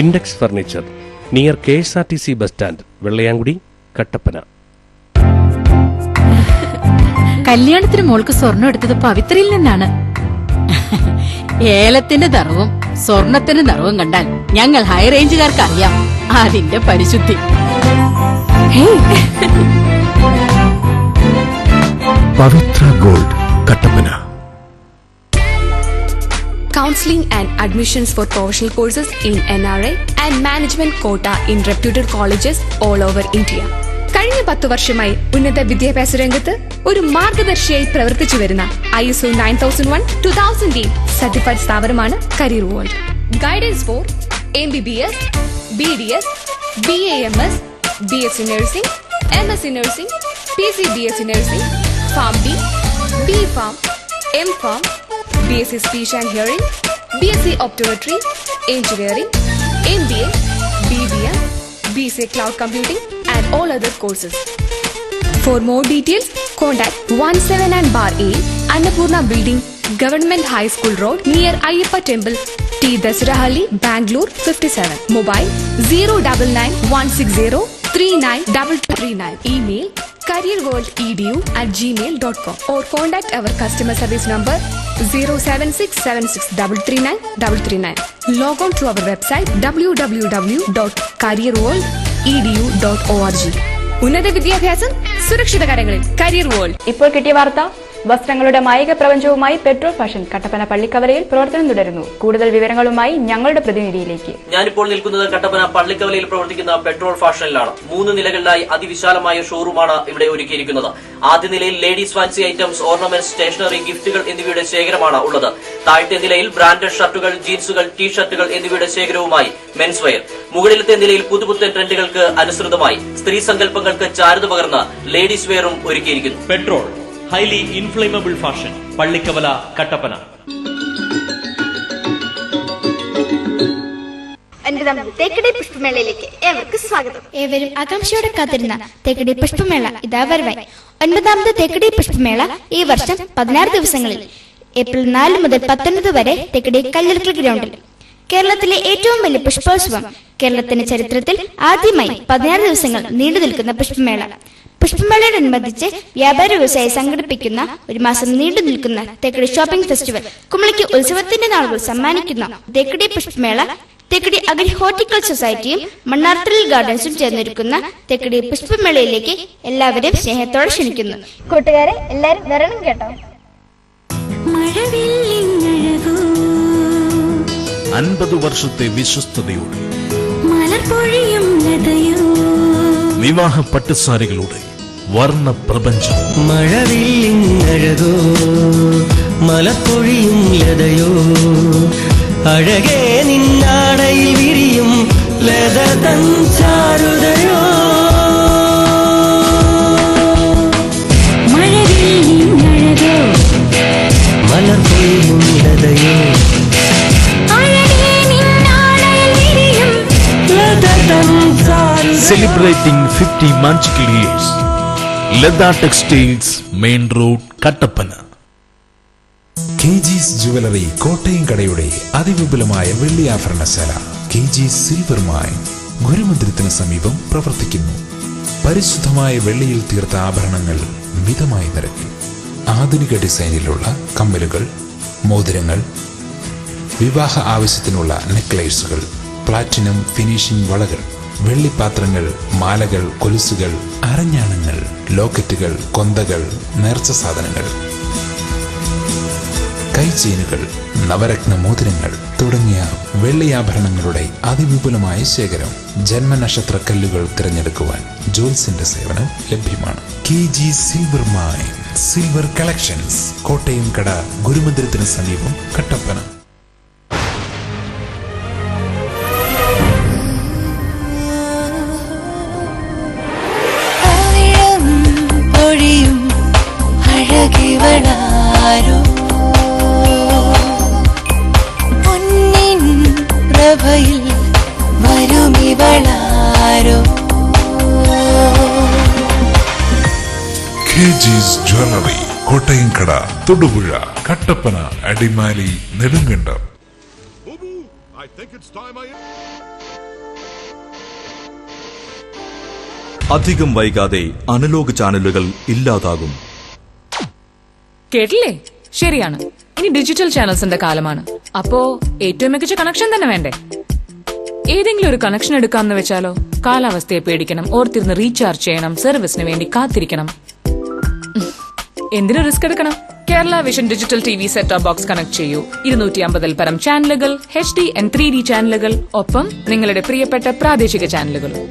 Index furniture, near KSRTC bus stand, Vellayamkudi, Kattappana. കല്യാണത്തിന് മോൾക്ക് സ്വർണം എടുത്തത് പവിത്രയിൽ നിന്നാണ്. ഏലത്തിന്റെ നിറവും സ്വർണത്തിന്റെ നിറവും കണ്ടാൽ ഞങ്ങൾ ഹൈ റേഞ്ചുകാർക്ക് അറിയാം അതിന്റെ പരിശുദ്ധി. Pavithra gold, Kattappana. Counseling and admissions for professional courses in NRI and management quota in reputed colleges all over India. കഴിഞ്ഞ 10 വർഷമായി ഉന്നത വിദ്യാഭ്യാസ രംഗത്ത് ഒരു മാർഗദർശിയായി പ്രവർത്തിച്ചു വരുന്ന ISO 9001-2008 സർട്ടിഫൈഡ് സ്ഥാപനമാണ് career world. Guidance four MBBS, BDS, BAMS, BSc Nursing, MSc Nursing, PCBSc Nursing, PharmD, BPharm, MPharm, BSc Speech and Hearing, BSc Optometry, Engineering, MBA, BBM, BSc Cloud Computing and all other courses. For more details, contact 179 Bar A, Annapurna Building, Government High School Road, near Ayyappa Temple, T. Dasarahalli, Bangalore 57. Mobile 099-160-392239. Email careerworldedu@gmail.com or contact our customer service number 07676339339. Log on to our website www.careerworldedu.org. ഉന്നത വിദ്യാഭ്യാസം സുരക്ഷിത കരങ്ങളിൽ, career world. ഇപ്പോൾ കിട്ടിയ വാർത്ത. വസ്ത്രങ്ങളുടെ മായിക പ്രപഞ്ചവുമായി petrol fashion Kattappana പള്ളിക്കവലയിൽ പ്രവർത്തനം തുടരുന്നു. കൂടുതൽ വിവരങ്ങളുമായി ഞങ്ങളുടെ പ്രതിനിധിയിലേക്ക്. ഞാനിപ്പോൾ നിൽക്കുന്നത് കട്ടപ്പന പള്ളിക്കവലയിൽ പ്രവർത്തിക്കുന്ന പെട്രോൾ ഫാഷനിലാണ്. 3 നിലകളിലായി അതിവിശാലമായ ഷോറൂമാണ് ഇവിടെ ഒരുക്കിയിരിക്കുന്നത്. ആദ്യ നിലയിൽ ladies fancy items, ornaments, stationery, ഗിഫ്റ്റുകൾ എന്നിവയുടെ ശേഖരമാണ് ഉള്ളത്. താഴത്തെ നിലയിൽ ബ്രാൻഡഡ് ഷർട്ടുകൾ, ജീൻസുകൾ, ടീഷർട്ടുകൾ എന്നിവയുടെ ശേഖരവുമായി മെൻസ് വെയർ. മുകളിലത്തെ നിലയിൽ പുതുപുത്തൻ ട്രെൻഡുകൾക്ക് അനുസൃതമായി സ്ത്രീ സങ്കല്പങ്ങൾക്ക് ചാരുത പകർന്ന് ലേഡീസ് വെയറും ഒരുക്കിയിരിക്കുന്നു. Petrol highly inflammable fashion, Pallikkavala, Kattappana. Thekkady പുഷ്പമേളയിലേക്ക് ഏവർക്കും സ്വാഗതം. ഏവരും ആകാംക്ഷയോടെ കാത്തിരുന്ന തേക്കടി പുഷ്പമേള ഇതാ വരവായി. 9ാമത് തേക്കടി പുഷ്പമേള ഈ വർഷം 16 ദിവസങ്ങളിൽ ഏപ്രിൽ 4 മുതൽ 19 വരെ തേക്കടി കല്ലറക്കൽ ഗ്രൗണ്ടിൽ. കേരളത്തിലെ ഏറ്റവും വലിയ പുഷ്പോത്സവം. കേരളത്തിന്റെ ചരിത്രത്തിൽ ആദ്യമായി 16 ദിവസങ്ങൾ നീണ്ടു നിൽക്കുന്ന പുഷ്പമേള. പുഷ്പമേളയോടനുബന്ധിച്ച് വ്യാപാര വ്യവസായി സംഘടിപ്പിക്കുന്ന ഒരു മാസം നീണ്ടു നിൽക്കുന്ന തേക്കടി ഷോപ്പിംഗ് ഫെസ്റ്റിവൽ, കുമളിക്ക് ഉത്സവത്തിന്റെ നാളുകൾ സമ്മാനിക്കുന്ന തേക്കടി പുഷ്പമേള തേക്കടി അഗ്രി ഹോർട്ടിക്കൾച്ചർ സൊസൈറ്റിയും മണ്ണാർത്തലിൽ ഗാർഡൻസും ചേർന്നൊരുക്കുന്ന തേക്കടി പുഷ്പമേളയിലേക്ക് എല്ലാവരും സ്നേഹത്തോടെ ക്ഷണിക്കുന്നു. കൂട്ടുകാരെ, എല്ലാരും വരണം കേട്ടോ. 50 വർഷത്തെ വിശ്വസ്തയോടെ വിവാഹ പട്ടുസാരികളുടെ വർണ്ണ പ്രപഞ്ചം. മഴവില്ലിങ്ങഴകോ മലപ്പൊഴിയും ലതയോ അഴകേ നിന്നാടയിൽ വിരിയും ലതതൻ ചാരുതയോ. മഴവില്ലിങ്ങഴകോ മലപ്പൊഴിയും ലതയോ Celebrating 50 magical years. Ledha Textiles, Main Road, Kattapana. KG's Jewelry, Kottayam കടയുടെ അതിവിപുലമായ വെള്ളിയാഭരണശാല KG's സിൽവർ മൈൻ ഗുരുമന്ദിരത്തിന് സമീപം പ്രവർത്തിക്കുന്നു. പരിശുദ്ധമായ വെള്ളിയിൽ തീർത്ത ആഭരണങ്ങൾ മിതമായ നിരക്കിൽ. ആധുനിക ഡിസൈനിലുള്ള കമ്മലുകൾ, മോതിരങ്ങൾ, വിവാഹ ആവശ്യത്തിനുള്ള നെക്ലേസുകൾ, പ്ലാറ്റിനം ഫിനിഷിംഗ് വളകൾ, വെള്ളിപ്പാത്രങ്ങൾ, മാലകൾ, കൊലുസുകൾ, അരഞ്ഞാണങ്ങൾ, ലോക്കറ്റുകൾ, കൊന്തകൾ, നേർച്ച സാധനങ്ങൾ, കൈചെയിനുകൾ, നവരത്ന മോതിരങ്ങൾ തുടങ്ങിയ വെള്ളിയാഭരണങ്ങളുടെ അതിവിപുലമായ ശേഖരം. ജന്മനക്ഷത്ര കല്ലുകൾ തിരഞ്ഞെടുക്കുവാൻ ജോൽസിന്റെ സേവനം ലഭ്യമാണ്. KG silver mine silver collections, Kottayam കട, ഗുരുമന്ദിരത്തിന് സമീപം, കട്ടപ്പന. പ്രഭയിൽ വരുമിവളാരോ. KG's Jewelry, കോട്ടയംകട, Thodupuzha, Kattappana, Adimali, Nedumkandam. അധികം വൈകാതെ അനലോഗ് ചാനലുകൾ ഇല്ലാതാകും. കേട്ടില്ലേ? ശരിയാണ്. ഇനി ഡിജിറ്റൽ ചാനൽസിന്റെ കാലമാണ്. അപ്പോ ഏറ്റവും മികച്ച കണക്ഷൻ തന്നെ വേണ്ടേ? ഏതെങ്കിലും ഒരു കണക്ഷൻ എടുക്കാമെന്ന് വെച്ചാലോ? കാലാവസ്ഥയെ പേടിക്കണം, ഓർത്തിരുന്ന് റീചാർജ് ചെയ്യണം, സർവീസിന് വേണ്ടി കാത്തിരിക്കണം. എന്തിനു റിസ്ക് എടുക്കണം? Kerala vision digital TV set top box connect ചെയ്യൂ. 250 പരം ചാനലുകൾ, HD and 3D ചാനലുകൾ, ഒപ്പം നിങ്ങളുടെ പ്രിയപ്പെട്ട പ്രാദേശിക ചാനലുകളും.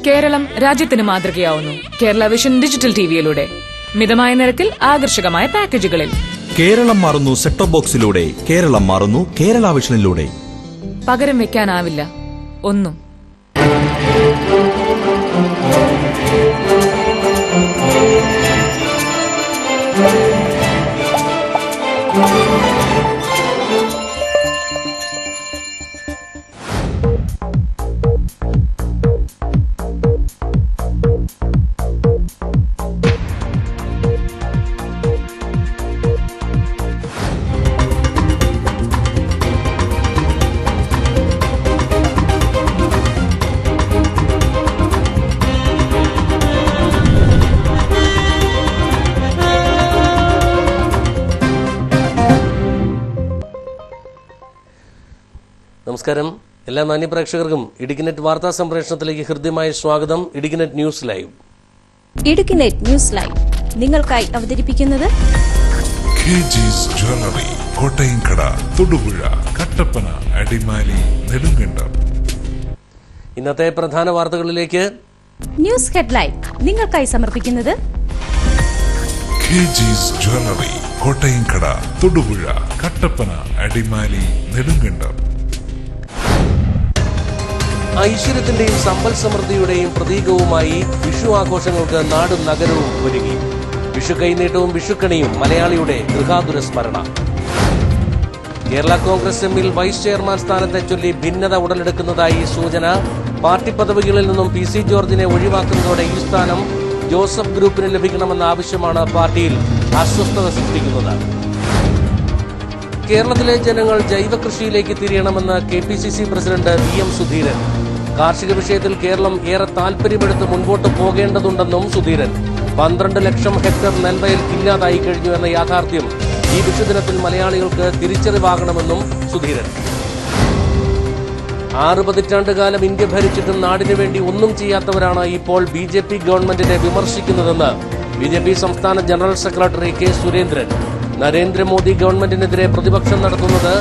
കേരളം രാജ്യത്തിന് മാതൃകയാവുന്നു കേരള വിഷൻ ഡിജിറ്റൽ TVയിലൂടെ. മിതമായ നിരക്കിൽ ആകർഷകമായ പാക്കേജുകളിൽ. കേരളം മാറുന്നു സെറ്റ് ടോപ്പ് ബോക്സിലൂടെ. കേരളം മാറുന്നു കേരള വിഷനിലൂടെ. പകരം വെക്കാനാവില്ല ഒന്നും. നമസ്കാരം. എല്ലാ മാന്യപ്രേക്ഷകർക്കും ഇടുക്കിനെറ്റ് വാർത്താ സംപ്രേഷണത്തിലേക്ക് ഹൃദ്യമായ സ്വാഗതം. ഇടുക്കിനെറ്റ് ന്യൂസ് ലൈവ്. ഇടുക്കിനെറ്റ് ന്യൂസ് ലൈവ് നിങ്ങൾക്കായി അവതരിപ്പിക്കുന്നത് KG's Jewelry, കോട്ടയംകട, തൊടുപുഴ, കട്ടപ്പന, അടിമാലി, നെടുങ്കണ്ടം. ഇന്നത്തെ പ്രധാന വാർത്തകളിലേക്ക്. ന്യൂസ് ഹെഡ്ലൈൻ നിങ്ങൾക്കായി സമർപ്പിക്കുന്നത് KG's Jewelry, കോട്ടയംകട, തൊടുപുഴ, കട്ടപ്പന, അടിമാലി, നെടുങ്കണ്ടം. ഐശ്വര്യത്തിന്റെയും സമ്പൽ സമൃദ്ധിയുടെയും പ്രതീകവുമായി വിഷു ആഘോഷങ്ങൾക്ക് നാടും നഗരവും ഒരുങ്ങി. വിഷു കൈനീട്ടവും വിഷുക്കണിയും മലയാളിയുടെ ഗൃഹാതുര സ്മരണ. കേരള കോൺഗ്രസ് എമ്മിൽ വൈസ് ചെയർമാൻ സ്ഥാനത്തെ ചൊല്ലി ഭിന്നത ഉടലെടുക്കുന്നതായി സൂചന. പാർട്ടി പദവികളിൽ നിന്നും PC ജോർജിനെ ഒഴിവാക്കുന്നതോടെ ഈ സ്ഥാനം ജോസഫ് ഗ്രൂപ്പിന് ലഭിക്കണമെന്ന ആവശ്യമാണ് പാർട്ടിയിൽ അസ്വസ്ഥത സൃഷ്ടിക്കുന്നത്. കേരളത്തിലെ ജനങ്ങൾ ജൈവകൃഷിയിലേക്ക് തിരിയണമെന്ന് KPCC പ്രസിഡന്റ് VM സുധീരൻ. കാർഷിക വിഷയത്തിൽ കേരളം ഏറെ താൽപര്യമെടുത്ത് മുൻപോട്ട് പോകേണ്ടതുണ്ടെന്നും സുധീരൻ. 12 ലക്ഷം ഹെക്ടർ നെൽവയൽ ഇല്ലാതായി കഴിഞ്ഞു എന്ന യാഥാർത്ഥ്യം ഈ വിഷുദിനത്തിൽ മലയാളികൾക്ക് തിരിച്ചറിവാകണമെന്നും സുധീരൻ. 6 പതിറ്റാണ്ടുകാലം ഇന്ത്യ ഭരിച്ചിട്ടും നാടിനു വേണ്ടി ഒന്നും ചെയ്യാത്തവരാണ് ഇപ്പോൾ BJP ഗവൺമെന്റിനെ വിമർശിക്കുന്നതെന്ന് BJP സംസ്ഥാന general secretary K. Surendran. Narendra Modi ഗവൺമെന്റിനെതിരെ പ്രതിപക്ഷം നടത്തുന്നത്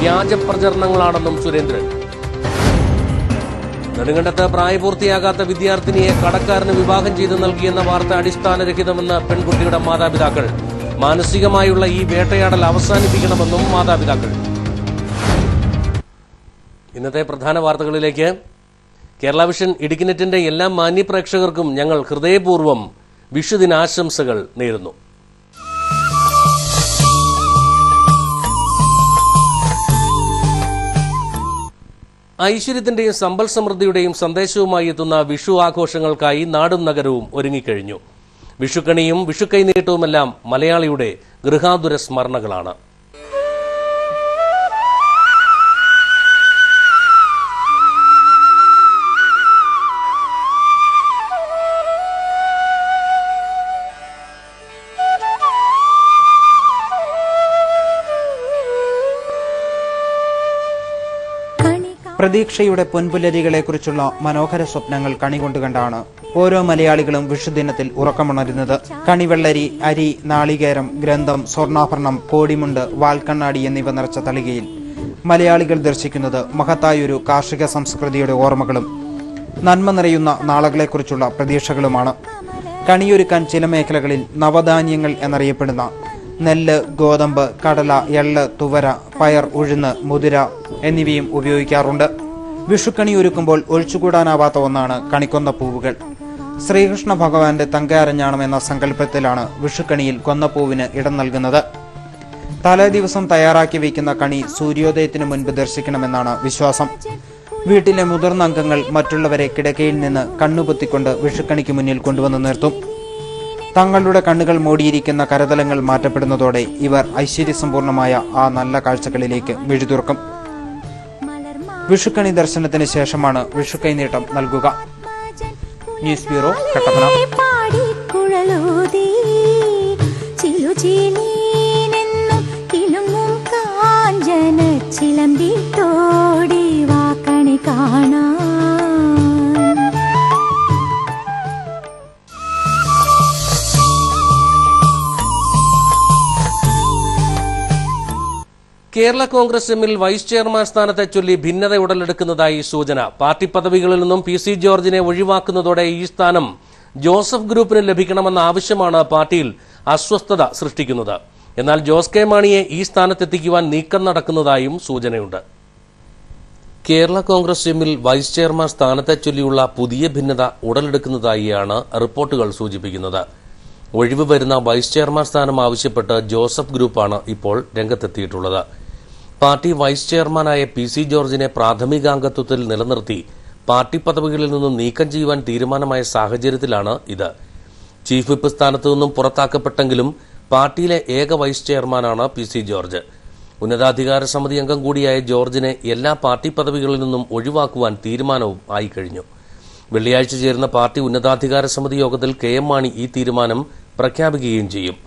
വ്യാജ പ്രചരണങ്ങളാണെന്നും സുരേന്ദ്രൻ. നെടുങ്കണ്ടത്ത് പ്രായപൂർത്തിയാകാത്ത വിദ്യാർത്ഥിനിയെ കടക്കാരന് വിവാഹം ചെയ്ത് നൽകിയെന്ന വാർത്ത അടിസ്ഥാനരഹിതമെന്ന് പെൺകുട്ടിയുടെ മാതാപിതാക്കൾ. മാനസികമായുള്ള ഈ വേട്ടയാടൽ അവസാനിപ്പിക്കണമെന്നും മാതാപിതാക്കൾ. ഇന്നത്തെ പ്രധാന വാർത്തകളിലേക്ക്. കേരള വിഷൻ ഇടുക്കിനെറ്റിന്റെ എല്ലാ മാന്യപ്രേക്ഷകർക്കും ഞങ്ങൾ ഹൃദയപൂർവ്വം വിഷുദിനാശംസകൾ നേരുന്നു. ഐശ്വര്യത്തിന്റെയും സമ്പൽ സമൃദ്ധിയുടെയും സന്ദേശവുമായി എത്തുന്ന വിഷു ആഘോഷങ്ങൾക്കായി നാടും നഗരവും ഒരുങ്ങിക്കഴിഞ്ഞു. വിഷുക്കണിയും വിഷുക്കൈനീട്ടവുമെല്ലാം മലയാളിയുടെ ഗൃഹാതുര സ്മരണകളാണ്. പ്രതീക്ഷയുടെ പൊൻപുലരികളെക്കുറിച്ചുള്ള മനോഹര സ്വപ്നങ്ങൾ കണികൊണ്ടുകണ്ടാണ് ഓരോ മലയാളികളും വിഷുദിനത്തിൽ ഉറക്കമുണരുന്നത്. കണിവെള്ളരി, അരി, നാളികേരം, ഗ്രന്ഥം, സ്വർണ്ണാഭരണം, കോടിമുണ്ട്, വാൽക്കണ്ണാടി എന്നിവ നിറച്ച തളികയിൽ മലയാളികൾ ദർശിക്കുന്നത് മഹത്തായൊരു കാർഷിക സംസ്കൃതിയുടെ ഓർമ്മകളും നന്മ നിറയുന്ന നാളുകളെക്കുറിച്ചുള്ള പ്രതീക്ഷകളുമാണ്. കണിയൊരുക്കാൻ ചില മേഖലകളിൽ നവധാന്യങ്ങൾ എന്നറിയപ്പെടുന്ന നെല്ല്, ഗോതമ്പ്, കടല, എള്ള്, തുവര, പയർ, ഉഴുന്ന്, മുതിര എന്നിവയും ഉപയോഗിക്കാറുണ്ട്. വിഷുക്കണി ഒരുക്കുമ്പോൾ ഒഴിച്ചുകൂടാനാവാത്ത ഒന്നാണ് കണിക്കൊന്നപ്പൂവുകൾ. ശ്രീകൃഷ്ണ ഭഗവാന്റെ തങ്കയരഞ്ഞാണം എന്ന സങ്കല്പത്തിലാണ് വിഷുക്കണിയിൽ കൊന്നപ്പൂവിന് ഇടം നൽകുന്നത്. തലേ ദിവസം തയ്യാറാക്കി വയ്ക്കുന്ന കണി സൂര്യോദയത്തിനു മുൻപ് ദർശിക്കണമെന്നാണ് വിശ്വാസം. വീട്ടിലെ മുതിർന്ന അംഗങ്ങൾ മറ്റുള്ളവരെ കിടക്കയിൽ നിന്ന് കണ്ണുപൊത്തിക്കൊണ്ട് വിഷുക്കണിക്ക് മുന്നിൽ കൊണ്ടുവന്ന് നിർത്തും. തങ്ങളുടെ കണ്ണുകൾ മൂടിയിരിക്കുന്ന കരതലങ്ങൾ മാറ്റപ്പെടുന്നതോടെ ഇവർ ഐശ്വര്യസമ്പൂർണമായ ആ നല്ല കാഴ്ചകളിലേക്ക് മിഴിതുറക്കും. വിഷുക്കണി ദർശനത്തിന് ശേഷമാണ് വിഷുക്കൈനീട്ടം നൽകുക. News bureau, Kattappana. കേരള കോൺഗ്രസ് എമ്മിൽ വൈസ് ചെയർമാൻ സ്ഥാനത്തെ ചൊല്ലി ഭിന്നത ഉടലെടുക്കുന്നതായി സൂചന. പാർട്ടി പദവികളിൽ നിന്നും PC ജോർജിനെ ഒഴിവാക്കുന്നതോടെ ഈ സ്ഥാനം ജോസഫ് ഗ്രൂപ്പിന് ലഭിക്കണമെന്ന ആവശ്യമാണ് പാർട്ടിയിൽ അസ്വസ്ഥത സൃഷ്ടിക്കുന്നത്. എന്നാൽ ജോസ് കെ മാണിയെ ഈ സ്ഥാനത്തെത്തിക്കുവാൻ നീക്കം നടക്കുന്നതായും സൂചനയുണ്ട്. കേരള കോൺഗ്രസ് എമ്മിൽ വൈസ് ചെയർമാൻ സ്ഥാനത്തെ ചൊല്ലിയുള്ള പുതിയ ഭിന്നത ഉടലെടുക്കുന്നതായാണ് റിപ്പോർട്ടുകൾ സൂചിപ്പിക്കുന്നത്. ഒഴിവ് വരുന്ന വൈസ് ചെയർമാൻ സ്ഥാനം ആവശ്യപ്പെട്ട് ജോസഫ് ഗ്രൂപ്പാണ് ഇപ്പോൾ രംഗത്തെത്തിയിട്ടുള്ളത്. പാർട്ടി വൈസ് ചെയർമാനായ PC ജോർജിനെ പ്രാഥമികാംഗത്വത്തിൽ നിലനിർത്തി പാർട്ടി പദവികളിൽ നിന്നും നീക്കം ചെയ്യുവാൻ തീരുമാനമായ സാഹചര്യത്തിലാണ് ഇത്. ചീഫ് വിപ്പ് സ്ഥാനത്തു നിന്നും പുറത്താക്കപ്പെട്ടെങ്കിലും പാർട്ടിയിലെ ഏക വൈസ് ചെയർമാനാണ് PC ജോർജ്. ഉന്നതാധികാര സമിതി അംഗം കൂടിയായ ജോർജിനെ എല്ലാ പാർട്ടി പദവികളിൽ നിന്നും ഒഴിവാക്കുവാൻ തീരുമാനവും ആയിക്കഴിഞ്ഞു. വെള്ളിയാഴ്ച ചേരുന്ന പാർട്ടി ഉന്നതാധികാര സമിതി യോഗത്തിൽ KM മാണി ഈ തീരുമാനം പ്രഖ്യാപിക്കുകയും ചെയ്യും.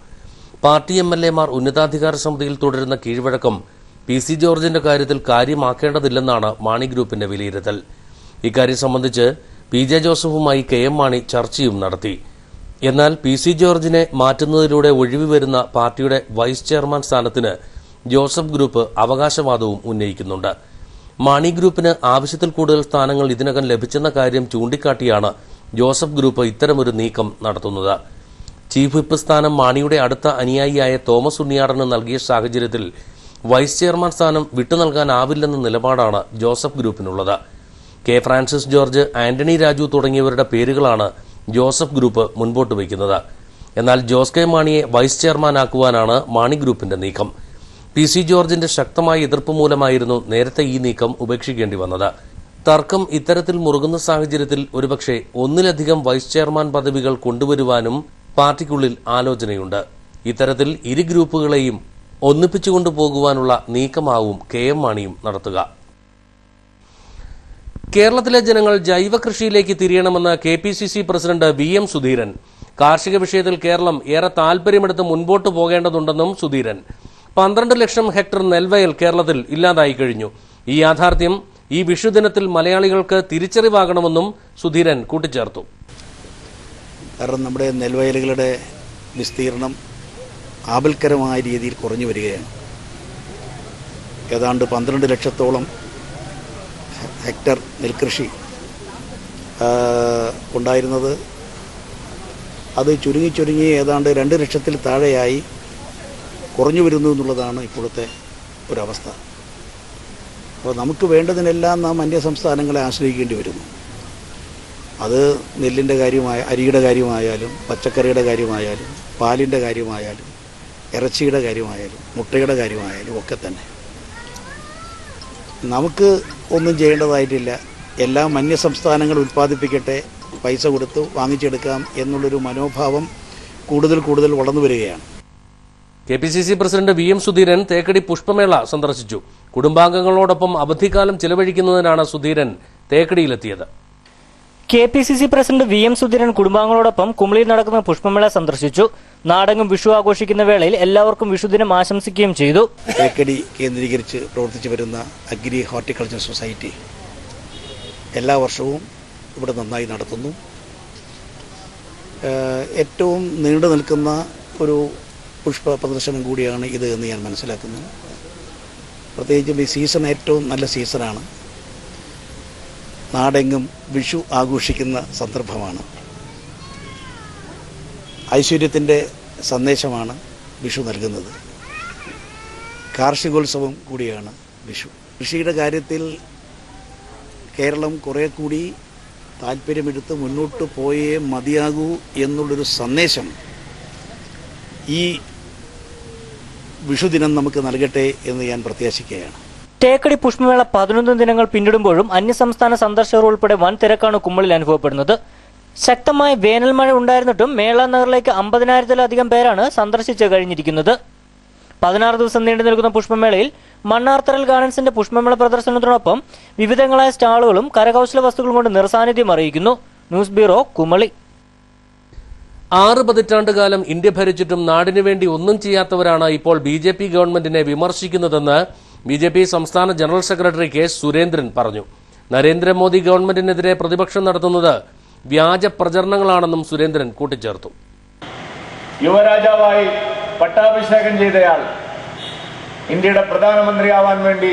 പാർട്ടി MLA-മാർ ഉന്നതാധികാര സമിതിയിൽ തുടരുന്ന കീഴ്വഴക്കം PC ജോർജിന്റെ കാര്യത്തിൽ കാര്യമാക്കേണ്ടതില്ലെന്നാണ് മാണി ഗ്രൂപ്പിന്റെ വിലയിരുത്തൽ. ഇക്കാര്യം സംബന്ധിച്ച് PJ ജോസഫുമായി KM മാണി ചർച്ചയും നടത്തി. എന്നാൽ PC ജോർജിനെ മാറ്റുന്നതിലൂടെ ഒഴിവ് വരുന്ന പാർട്ടിയുടെ വൈസ് ചെയർമാൻ സ്ഥാനത്തിന് ജോസഫ് ഗ്രൂപ്പ് അവകാശവാദവും ഉന്നയിക്കുന്നുണ്ട്. മാണി ഗ്രൂപ്പിന് ആവശ്യത്തിൽ കൂടുതൽ സ്ഥാനങ്ങൾ ഇതിനകം ലഭിച്ചെന്ന കാര്യം ചൂണ്ടിക്കാട്ടിയാണ് ജോസഫ് ഗ്രൂപ്പ് ഇത്തരമൊരു നീക്കം നടത്തുന്നത്. ചീഫ് വിപ്പ് സ്ഥാനം മാണിയുടെ അടുത്ത അനുയായിയായ തോമസ് ഉണ്ണിയാടന് നൽകിയ സാഹചര്യത്തിൽ വൈസ് ചെയർമാൻ സ്ഥാനം വിട്ടുനൽകാനാവില്ലെന്ന നിലപാടാണ് ജോസഫ് ഗ്രൂപ്പിനുള്ളത്. K. Francis George, Antony Raju തുടങ്ങിയവരുടെ പേരുകളാണ് ജോസഫ് ഗ്രൂപ്പ് മുൻപോട്ട് വയ്ക്കുന്നത്. എന്നാൽ ജോസ് കെ മാണിയെ വൈസ് ചെയർമാനാക്കുവാനാണ് മാണി ഗ്രൂപ്പിന്റെ നീക്കം. PC ജോർജിന്റെ ശക്തമായ എതിർപ്പ് മൂലമായിരുന്നു നേരത്തെ ഈ നീക്കം ഉപേക്ഷിക്കേണ്ടി വന്നത്. തർക്കം ഇത്തരത്തിൽ മുറുകുന്ന സാഹചര്യത്തിൽ ഒരുപക്ഷെ ഒന്നിലധികം വൈസ് ചെയർമാൻ പദവികൾ കൊണ്ടുവരുവാനും പാർട്ടിക്കുള്ളിൽ ആലോചനയുണ്ട്. ഇത്തരത്തിൽ ഇരു ഗ്രൂപ്പുകളെയും ഒന്നിപ്പിച്ചുകൊണ്ടുപോകുവാനുള്ള നീക്കമാവും KM മാണിയും നടത്തുക. കേരളത്തിലെ ജനങ്ങൾ ജൈവ കൃഷിയിലേക്ക് തിരിയണമെന്ന് KPCC പ്രസിഡന്റ് VM സുധീരൻ. കാർഷിക വിഷയത്തിൽ കേരളം ഏറെ താൽപര്യമെടുത്ത് മുൻപോട്ട് പോകേണ്ടതുണ്ടെന്നും സുധീരൻ. 12 ലക്ഷം ഹെക്ടർ നെൽവയൽ കേരളത്തിൽ ഇല്ലാതായി കഴിഞ്ഞു. ഈ യാഥാർത്ഥ്യം ഈ വിഷുദിനത്തിൽ മലയാളികൾക്ക് തിരിച്ചറിവാകണമെന്നും സുധീരൻ കൂട്ടിച്ചേർത്തു. കാരണം നമ്മുടെ നെൽവയലുകളുടെ വിസ്തീർണം ആപൽക്കരമായ രീതിയിൽ കുറഞ്ഞു വരികയാണ്. ഏതാണ്ട് 12 ലക്ഷത്തോളം ഹെക്ടർ നെൽകൃഷി ഉണ്ടായിരുന്നത് അത് ചുരുങ്ങി ഏതാണ്ട് 2 ലക്ഷത്തിൽ താഴെയായി കുറഞ്ഞു വരുന്നു എന്നുള്ളതാണ് ഇപ്പോഴത്തെ ഒരവസ്ഥ. അപ്പോൾ നമുക്ക് വേണ്ടതിനെല്ലാം നാം അന്യ സംസ്ഥാനങ്ങളെ ആശ്രയിക്കേണ്ടി വരുന്നു. അത് നെല്ലിൻ്റെ കാര്യമായ അരിയുടെ കാര്യമായാലും പച്ചക്കറിയുടെ കാര്യമായാലും പാലിൻ്റെ കാര്യമായാലും ഇറച്ചിയുടെ കാര്യമായാലും മുട്ടയുടെ കാര്യമായാലും ഒക്കെ തന്നെ നമുക്ക് ഒന്നും ചെയ്യേണ്ടതായിട്ടില്ല. എല്ലാം അന്യ സംസ്ഥാനങ്ങൾ ഉൽപ്പാദിപ്പിക്കട്ടെ, പൈസ കൊടുത്ത് വാങ്ങിച്ചെടുക്കാം എന്നുള്ളൊരു മനോഭാവം കൂടുതൽ വളർന്നു വരികയാണ്. KPCC president VM Sudheeran Thekkady പുഷ്പമേള സന്ദർശിച്ചു. കുടുംബാംഗങ്ങളോടൊപ്പം അവധിക്കാലം ചെലവഴിക്കുന്നതിനാണ് സുധീരൻ തേക്കടിയിലെത്തിയത്. KPCC പ്രസിഡന്റ് VM സുധീരൻ കുടുംബാംഗങ്ങളോടൊപ്പം കുമളിയിൽ നടക്കുന്ന പുഷ്പമേള സന്ദർശിച്ചു. നാടെങ്ങും വിഷു ആഘോഷിക്കുന്ന വേളയിൽ എല്ലാവർക്കും വിഷുദിനം ആശംസിക്കുകയും ചെയ്തു. തേക്കടി കേന്ദ്രീകരിച്ച് പ്രവർത്തിച്ചു വരുന്ന അഗ്രി ഹോർട്ടിക്കൾച്ചർ സൊസൈറ്റി എല്ലാ വർഷവും ഇവിടെ നന്നായി നടത്തുന്നു. ഏറ്റവും നീണ്ടു നിൽക്കുന്ന ഒരു പുഷ്പ പ്രദർശനം കൂടിയാണ് ഇത് എന്ന് ഞാൻ മനസ്സിലാക്കുന്നു. പ്രത്യേകിച്ചും ഈ സീസൺ ഏറ്റവും നല്ല സീസണാണ്. നാടെങ്ങും വിഷു ആഘോഷിക്കുന്ന സന്ദർഭമാണ്. ഐശ്വര്യത്തിൻ്റെ സന്ദേശമാണ് വിഷു നൽകുന്നത്. കാർഷികോത്സവം കൂടിയാണ് വിഷു. കൃഷിയുടെ കാര്യത്തിൽ കേരളം കുറേ കൂടി താല്പര്യമെടുത്ത് മുന്നോട്ട് പോയേ മതിയാകൂ എന്നുള്ളൊരു സന്ദേശം ഈ വിഷുദിനം നമുക്ക് നൽകട്ടെ എന്ന് ഞാൻ പ്രത്യാശിക്കുകയാണ്. തേക്കടി പുഷ്പമേള 11 ദിനങ്ങൾ പിന്നിടുമ്പോഴും അന്യസംസ്ഥാന സന്ദർശകർ ഉൾപ്പെടെ വൻ തിരക്കാണ് കുമ്മളിൽ അനുഭവപ്പെടുന്നത്. ശക്തമായ വേനൽ മഴ ഉണ്ടായിരുന്നിട്ടും മേള നഗറിലേക്ക് 50,000-ത്തിലധികം പേരാണ് സന്ദർശിച്ചു കഴിഞ്ഞിരിക്കുന്നത്. 16 ദിവസം നീണ്ടു നിൽക്കുന്ന പുഷ്പമേളയിൽ മണ്ണാർത്തറൽ ഗാർഡൻസിന്റെ പുഷ്പമേള പ്രദർശനത്തിനൊപ്പം വിവിധങ്ങളായ സ്റ്റാളുകളും കരകൗശല വസ്തുക്കളും കൊണ്ട് നിറസാന്നിധ്യം അറിയിക്കുന്നു. News bureau, Kumily. 6 പതിറ്റാണ്ടുകാലം ഇന്ത്യ ഭരിച്ചിട്ടും നാടിനു വേണ്ടി ഒന്നും ചെയ്യാത്തവരാണ് ഇപ്പോൾ BJP ഗവൺമെന്റിനെ വിമർശിക്കുന്നതെന്ന് BJP സംസ്ഥാന ജനറൽ സെക്രട്ടറി കെ സുരേന്ദ്രൻ പറഞ്ഞു. നരേന്ദ്രമോദി ഗവൺമെന്റിനെതിരെ പ്രതിപക്ഷം നടത്തുന്നത് വ്യാജ പ്രചരണങ്ങളാണെന്നും സുരേന്ദ്രൻ കൂട്ടിച്ചേർത്തു. യുവരാജാവായി പട്ടാഭിഷേകം ചെയ്തയാൾ ഇന്ത്യയുടെ പ്രധാനമന്ത്രിയാവാൻ വേണ്ടി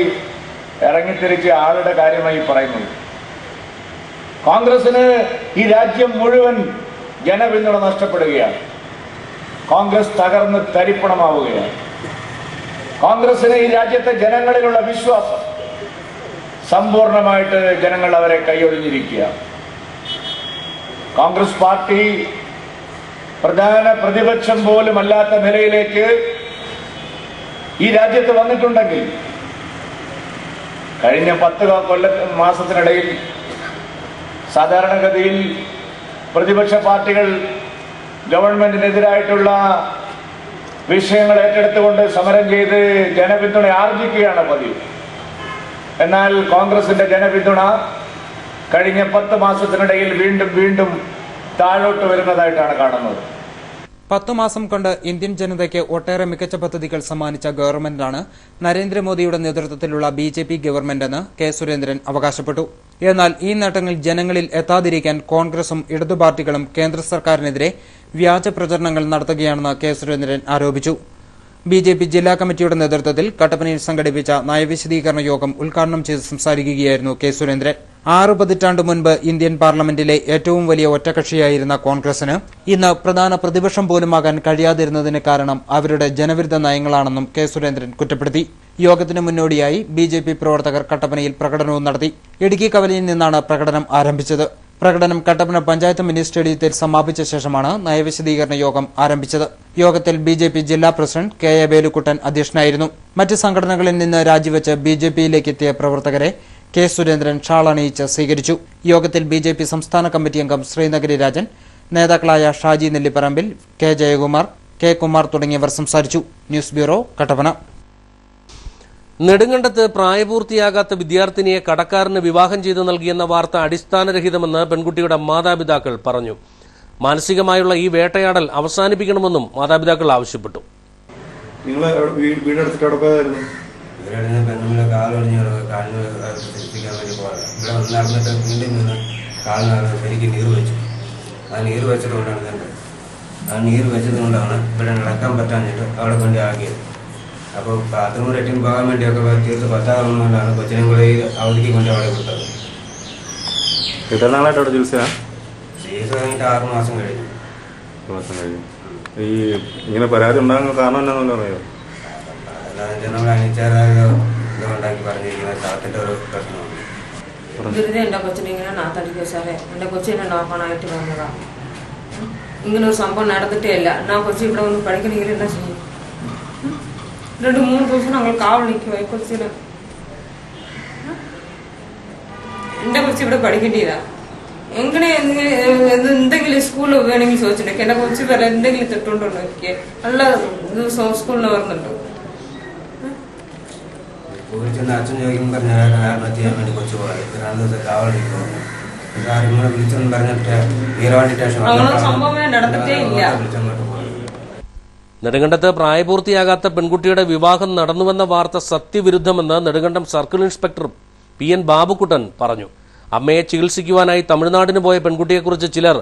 ഇറങ്ങിത്തിരിച്ച ആളുടെ കാര്യമായി പറയുന്നത്. കോൺഗ്രസിന് ഈ രാജ്യം മുഴുവൻ ജനപിന്തുണ നഷ്ടപ്പെടുകയാണ്. കോൺഗ്രസ് തകർന്ന് തരിപ്പണമാവുകയാണ്. കോൺഗ്രസിന് ഈ രാജ്യത്തെ ജനങ്ങളിലുള്ള വിശ്വാസം സമ്പൂർണമായിട്ട് ജനങ്ങൾ അവരെ കൈയൊഴിഞ്ഞിരിക്കുകയാണ്. കോൺഗ്രസ് പാർട്ടി പ്രധാന പ്രതിപക്ഷം പോലും അല്ലാത്ത നിലയിലേക്ക് ഈ രാജ്യത്ത് വന്നിട്ടുണ്ടെങ്കിൽ കഴിഞ്ഞ 10 മാസത്തിനിടയിൽ സാധാരണഗതിയിൽ പ്രതിപക്ഷ പാർട്ടികൾ ഗവൺമെന്റിനെതിരായിട്ടുള്ള വിഷയങ്ങൾ ഏറ്റെടുത്തുകൊണ്ട് സമരം ചെയ്ത് ജനപിന്തുണ ആർജിക്കുകയാണ് പതിവ്. എന്നാൽ കോൺഗ്രസിന്റെ ജനപിന്തുണ കഴിഞ്ഞ 10 മാസത്തിനിടയിൽ വീണ്ടും താഴോട്ട് വരുന്നതായിട്ടാണ് കാണുന്നത്. 10 മാസം കൊണ്ട് ഇന്ത്യൻ ജനതയ്ക്ക് ഒട്ടേറെ മികച്ച പദ്ധതികൾ സമ്മാനിച്ച ഗവൺമെന്റാണ് നരേന്ദ്രമോദിയുടെ നേതൃത്വത്തിലുള്ള BJP ഗവൺമെന്റെന്ന് കെ സുരേന്ദ്രൻ അവകാശപ്പെട്ടു. എന്നാൽ ഈ നേട്ടങ്ങൾ ജനങ്ങളിൽ എത്താതിരിക്കാൻ കോൺഗ്രസും ഇടതു പാർട്ടികളും കേന്ദ്ര സർക്കാരിനെതിരെ വ്യാജ പ്രചരണങ്ങൾ നടത്തുകയാണെന്ന് കെ സുരേന്ദ്രൻ ആരോപിച്ചു. BJP ജില്ലാ കമ്മിറ്റിയുടെ നേതൃത്വത്തിൽ കട്ടപ്പനയിൽ സംഘടിപ്പിച്ച നയവിശദീകരണ യോഗം ഉദ്ഘാടനം ചെയ്ത് സംസാരിക്കുകയായിരുന്നു കെ സുരേന്ദ്രൻ. 6 പതിറ്റാണ്ട് മുൻപ് ഇന്ത്യൻ പാർലമെന്റിലെ ഏറ്റവും വലിയ ഒറ്റകക്ഷിയായിരുന്ന കോൺഗ്രസിന് ഇന്ന് പ്രധാന പ്രതിപക്ഷം പോലുമാകാൻ കഴിയാതിരുന്നതിന് കാരണം അവരുടെ ജനവിരുദ്ധ നയങ്ങളാണെന്നും കെ സുരേന്ദ്രൻ കുറ്റപ്പെടുത്തി. യോഗത്തിന് മുന്നോടിയായി BJP പ്രവർത്തകർ കട്ടപ്പനയിൽ പ്രകടനവും നടത്തി. ഇടുക്കി കവലയിൽ നിന്നാണ് പ്രകടനം ആരംഭിച്ചത്. പ്രകടനം കട്ടപ്പന പഞ്ചായത്ത് മിനി സ്റ്റേഡിയത്തിൽ സമാപിച്ച ശേഷമാണ് നയവിശദീകരണ യോഗം ആരംഭിച്ചത്. യോഗത്തിൽ BJP ജില്ലാ പ്രസിഡന്റ് കെ എ വേലുക്കുട്ടൻ അധ്യക്ഷനായിരുന്നു. മറ്റ് സംഘടനകളിൽ നിന്ന് രാജിവെച്ച് BJPയിലേക്ക് എത്തിയ പ്രവർത്തകരെ കെ സുരേന്ദ്രൻ ഷാൾ അണിയിച്ച് സ്വീകരിച്ചു. യോഗത്തിൽ BJP സംസ്ഥാന കമ്മിറ്റി അംഗം ശ്രീനഗരി രാജൻ, നേതാക്കളായ ഷാജി നെല്ലിപ്പറമ്പിൽ, കെ ജയകുമാർ, കെ കുമാർ തുടങ്ങിയവർ സംസാരിച്ചു. News bureau, Kattappana. നെടുങ്കണ്ടത്ത് പ്രായപൂർത്തിയാകാത്ത വിദ്യാർത്ഥിനിയെ കടക്കാരന് വിവാഹം ചെയ്തു നൽകിയെന്ന വാർത്ത അടിസ്ഥാനരഹിതമെന്ന് പെൺകുട്ടിയുടെ മാതാപിതാക്കൾ പറഞ്ഞു. മാനസികമായുള്ള ഈ വേട്ടയാടൽ അവസാനിപ്പിക്കണമെന്നും മാതാപിതാക്കൾ ആവശ്യപ്പെട്ടു. പെണ്ണുങ്ങളെ കാലൊടിഞ്ഞ് കാലിന് ചികിത്സിക്കാൻ വേണ്ടി പോകാറ്. ഇവിടെ വന്ന് നടന്നിട്ട് വീണ്ടും നിന്ന് കാലിന് ശരിക്ക് നീര് വെച്ചു. ആ നീര് വെച്ചതുകൊണ്ടാണ് കണ്ടത്. ആ നീര് വെച്ചതുകൊണ്ടാണ് ഇവിടെ നടക്കാൻ പറ്റാഞ്ഞിട്ട് അവിടെ കൊണ്ട് ആക്കിയത്. അപ്പോൾ ബാത്റൂം റെറ്റിന് പോകാൻ വേണ്ടിയൊക്കെ തീർത്ത് പറ്റാറുകൊണ്ടാണ് കൊച്ചിനെ കൂടെ അവധിക്ക് കൊണ്ട് അവിടെ കൊടുത്തത്. എത്ര നാളായിട്ട് അവിടെ ചികിത്സ കഴിഞ്ഞിട്ട് 6 മാസം കഴിഞ്ഞു. ഈ ഇങ്ങനെ പരാതി ഉണ്ടാകുന്ന കാരണം എന്നാന്ന് പറയുമോ? അല്ലാതെ നമ്മുടെ അനിച്ചാരായ ഇതുണ്ടാക്കി പറഞ്ഞിരിക്കുന്ന ചാത്തിന്റെ ഒരു പ്രശ്നമാണ്. വെറുതെ എൻ്റെ കൊച്ചിനെ ഇങ്ങനെ നാത്തടിക്കുക സാറേ. എൻ്റെ കൊച്ചിനെ നോക്കാനായിട്ട് വന്നതാണ്. ഇങ്ങനെ ഒരു സംഭവം നടന്നിട്ടേ ഇല്ല. എന്നാ കൊച്ചി ഇവിടെ ഒന്ന് പഠിക്കണമെങ്കിൽ എന്താ ചെയ്യും? 2-3 ദിവസം ഞങ്ങൾ കാവൽ നിൽക്കുമോ ഈ കൊച്ചിന്? എൻ്റെ കൊച്ചി ഇവിടെ പഠിക്കേണ്ടിയതാ. എങ്ങനെ എന്തെങ്കിലും സ്കൂളിൽ വേണമെങ്കിൽ ചോദിച്ചിട്ടുണ്ടെങ്കിൽ എൻ്റെ കൊച്ചി വരെ എന്തെങ്കിലും തെറ്റുണ്ടോ നോക്കിയേ. നല്ല ദിവസം സ്കൂളിൽ വരുന്നുണ്ട്. അച്ഛൻ ചോദിക്കും പറഞ്ഞ കാരണം ചെയ്യാൻ വേണ്ടി കൊച്ചു പോയി 2 ദിവസം കാവൽ നിൽക്കുന്നു. ഇങ്ങനെ വിളിച്ചെന്ന് പറഞ്ഞിട്ട് വീരവാണ്ടി സ്റ്റേഷൻ സംഭവമേ നടന്നിട്ടേ ഇല്ല. നെടുങ്കണ്ടത്ത് പ്രായപൂർത്തിയാകാത്ത പെൺകുട്ടിയുടെ വിവാഹം നടന്നുവെന്ന വാർത്ത സത്യവിരുദ്ധമെന്ന് Nedumkandam circle inspector PN Babukuttan പറഞ്ഞു. അമ്മയെ ചികിത്സിക്കുവാനായി തമിഴ്നാടിന് പോയ പെൺകുട്ടിയെക്കുറിച്ച് ചിലർ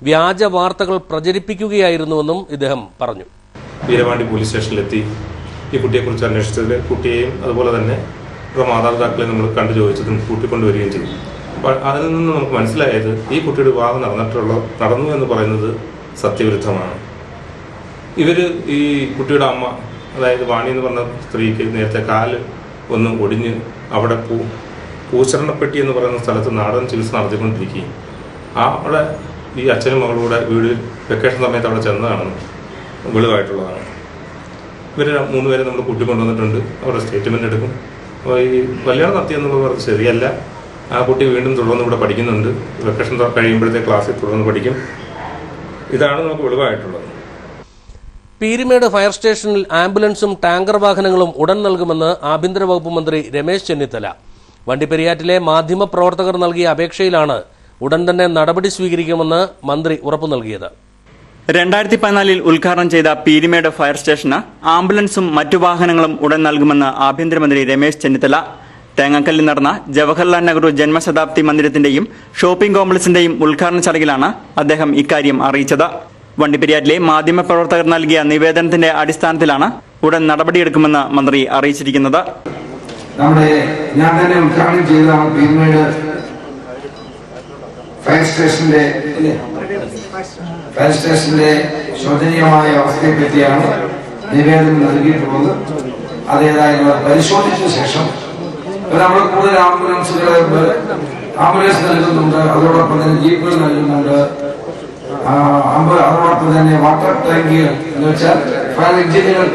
വ്യാജ വാർത്തകൾ പ്രചരിപ്പിക്കുകയായിരുന്നുവെന്നും ഇദ്ദേഹം പറഞ്ഞു. വീരവാണ്ടി പോലീസ് സ്റ്റേഷനിലെത്തി ഈ കുട്ടിയെക്കുറിച്ച് അന്വേഷിച്ചതിൽ കുട്ടിയെയും അതുപോലെ തന്നെ മാതാപിതാക്കളെ നമ്മൾ കണ്ടു ചോദിച്ചതും കൂട്ടിക്കൊണ്ടുവരികയും ചെയ്തു. അപ്പോൾ അതിൽ നിന്ന് നമുക്ക് മനസ്സിലായത് ഈ കുട്ടിയുടെ വിവാഹം നടന്നു എന്ന് പറയുന്നത് സത്യവിരുദ്ധമാണ്. ഇവർ ഈ കുട്ടിയുടെ അമ്മ, അതായത് വാണി എന്ന് പറഞ്ഞ സ്ത്രീക്ക് നേരത്തെ കാല് ഒന്ന് ഒടിഞ്ഞ് അവിടെ പൂച്ചരണപ്പെട്ടി എന്ന് പറയുന്ന സ്ഥലത്ത് നാടൻ ചികിത്സ നടത്തിക്കൊണ്ടിരിക്കുകയും അവിടെ ഈ അച്ഛനും മകളൂടെ വീട് വെക്കേഷൻ സമയത്ത് അവിടെ ചെന്നതാണ് വെളിവായിട്ടുള്ളതാണ്. ഇവർ 3 പേരെ നമ്മൾ കൂട്ടിക്കൊണ്ടുവന്നിട്ടുണ്ട്. അവരുടെ സ്റ്റേറ്റ്മെന്റ് എടുക്കും. അപ്പോൾ ഈ കല്യാണം നടത്തിയെന്നുള്ളത് പറഞ്ഞത് ശരിയല്ല. ആ കുട്ടി വീണ്ടും തുടർന്ന് ഇവിടെ പഠിക്കുന്നുണ്ട്. വെക്കേഷൻ കഴിയുമ്പോഴത്തെ ക്ലാസ്സിൽ തുടർന്ന് പഠിക്കും. ഇതാണ് നമുക്ക് വെളിവായിട്ടുള്ളത്. പീരുമേട് ഫയർ സ്റ്റേഷനിൽ ആംബുലൻസും ടാങ്കർ വാഹനങ്ങളും ഉടൻ നൽകുമെന്ന് ആഭ്യന്തര വകുപ്പ് മന്ത്രി രമേശ് ചെന്നിത്തല. വണ്ടിപ്പെരിയാറ്റിലെ മാധ്യമപ്രവർത്തകർ നൽകിയ അപേക്ഷയിലാണ് ഉടൻ തന്നെ നടപടി സ്വീകരിക്കുമെന്ന് മന്ത്രി ഉറപ്പു നൽകിയത്. 2014 ഉദ്ഘാടനം ചെയ്ത പീരുമേട് ഫയർ സ്റ്റേഷന് ആംബുലൻസും മറ്റു വാഹനങ്ങളും ഉടൻ നൽകുമെന്ന് ആഭ്യന്തരമന്ത്രി രമേശ് ചെന്നിത്തല തേങ്ങക്കല്ലിൽ നടന്ന ജവഹർലാൽ നെഹ്റു ജന്മശതാബ്ദി മന്ദിരത്തിന്റെയും ഷോപ്പിംഗ് കോംപ്ലക്സിന്റെയും ഉദ്ഘാടന ചടങ്ങിലാണ് അദ്ദേഹം ഇക്കാര്യം അറിയിച്ചത്. വണ്ടിപ്പെരിയാറ്റിലെ മാധ്യമപ്രവർത്തകർ നൽകിയ നിവേദനത്തിന്റെ അടിസ്ഥാനത്തിലാണ് ഉടൻ നടപടിയെടുക്കുമെന്ന് മന്ത്രി അറിയിച്ചിരിക്കുന്നത്. ഞാൻ തന്നെ ഉദ്ഘാടനം ചെയ്ത പീരുമേട് ഫയർ സ്റ്റേഷന്റെ ശോചനീയമായ അവസ്ഥയെ പറ്റിയാണ് നിവേദനം നൽകിയിട്ടുള്ളത്. അതേതായാലും പരിശോധിച്ച ശേഷം നമ്മൾ കൂടുതൽ ആംബുലൻസ് നൽകുന്നുണ്ട്, അതോടൊപ്പം തന്നെ ജീപ്പുകൾ നൽകുന്നുണ്ട്, അതോടൊപ്പം തന്നെ വാട്ടർ ടാങ്കുകൾ എന്ന് വെച്ചാൽ ഫയർ എഞ്ചിനുകൾ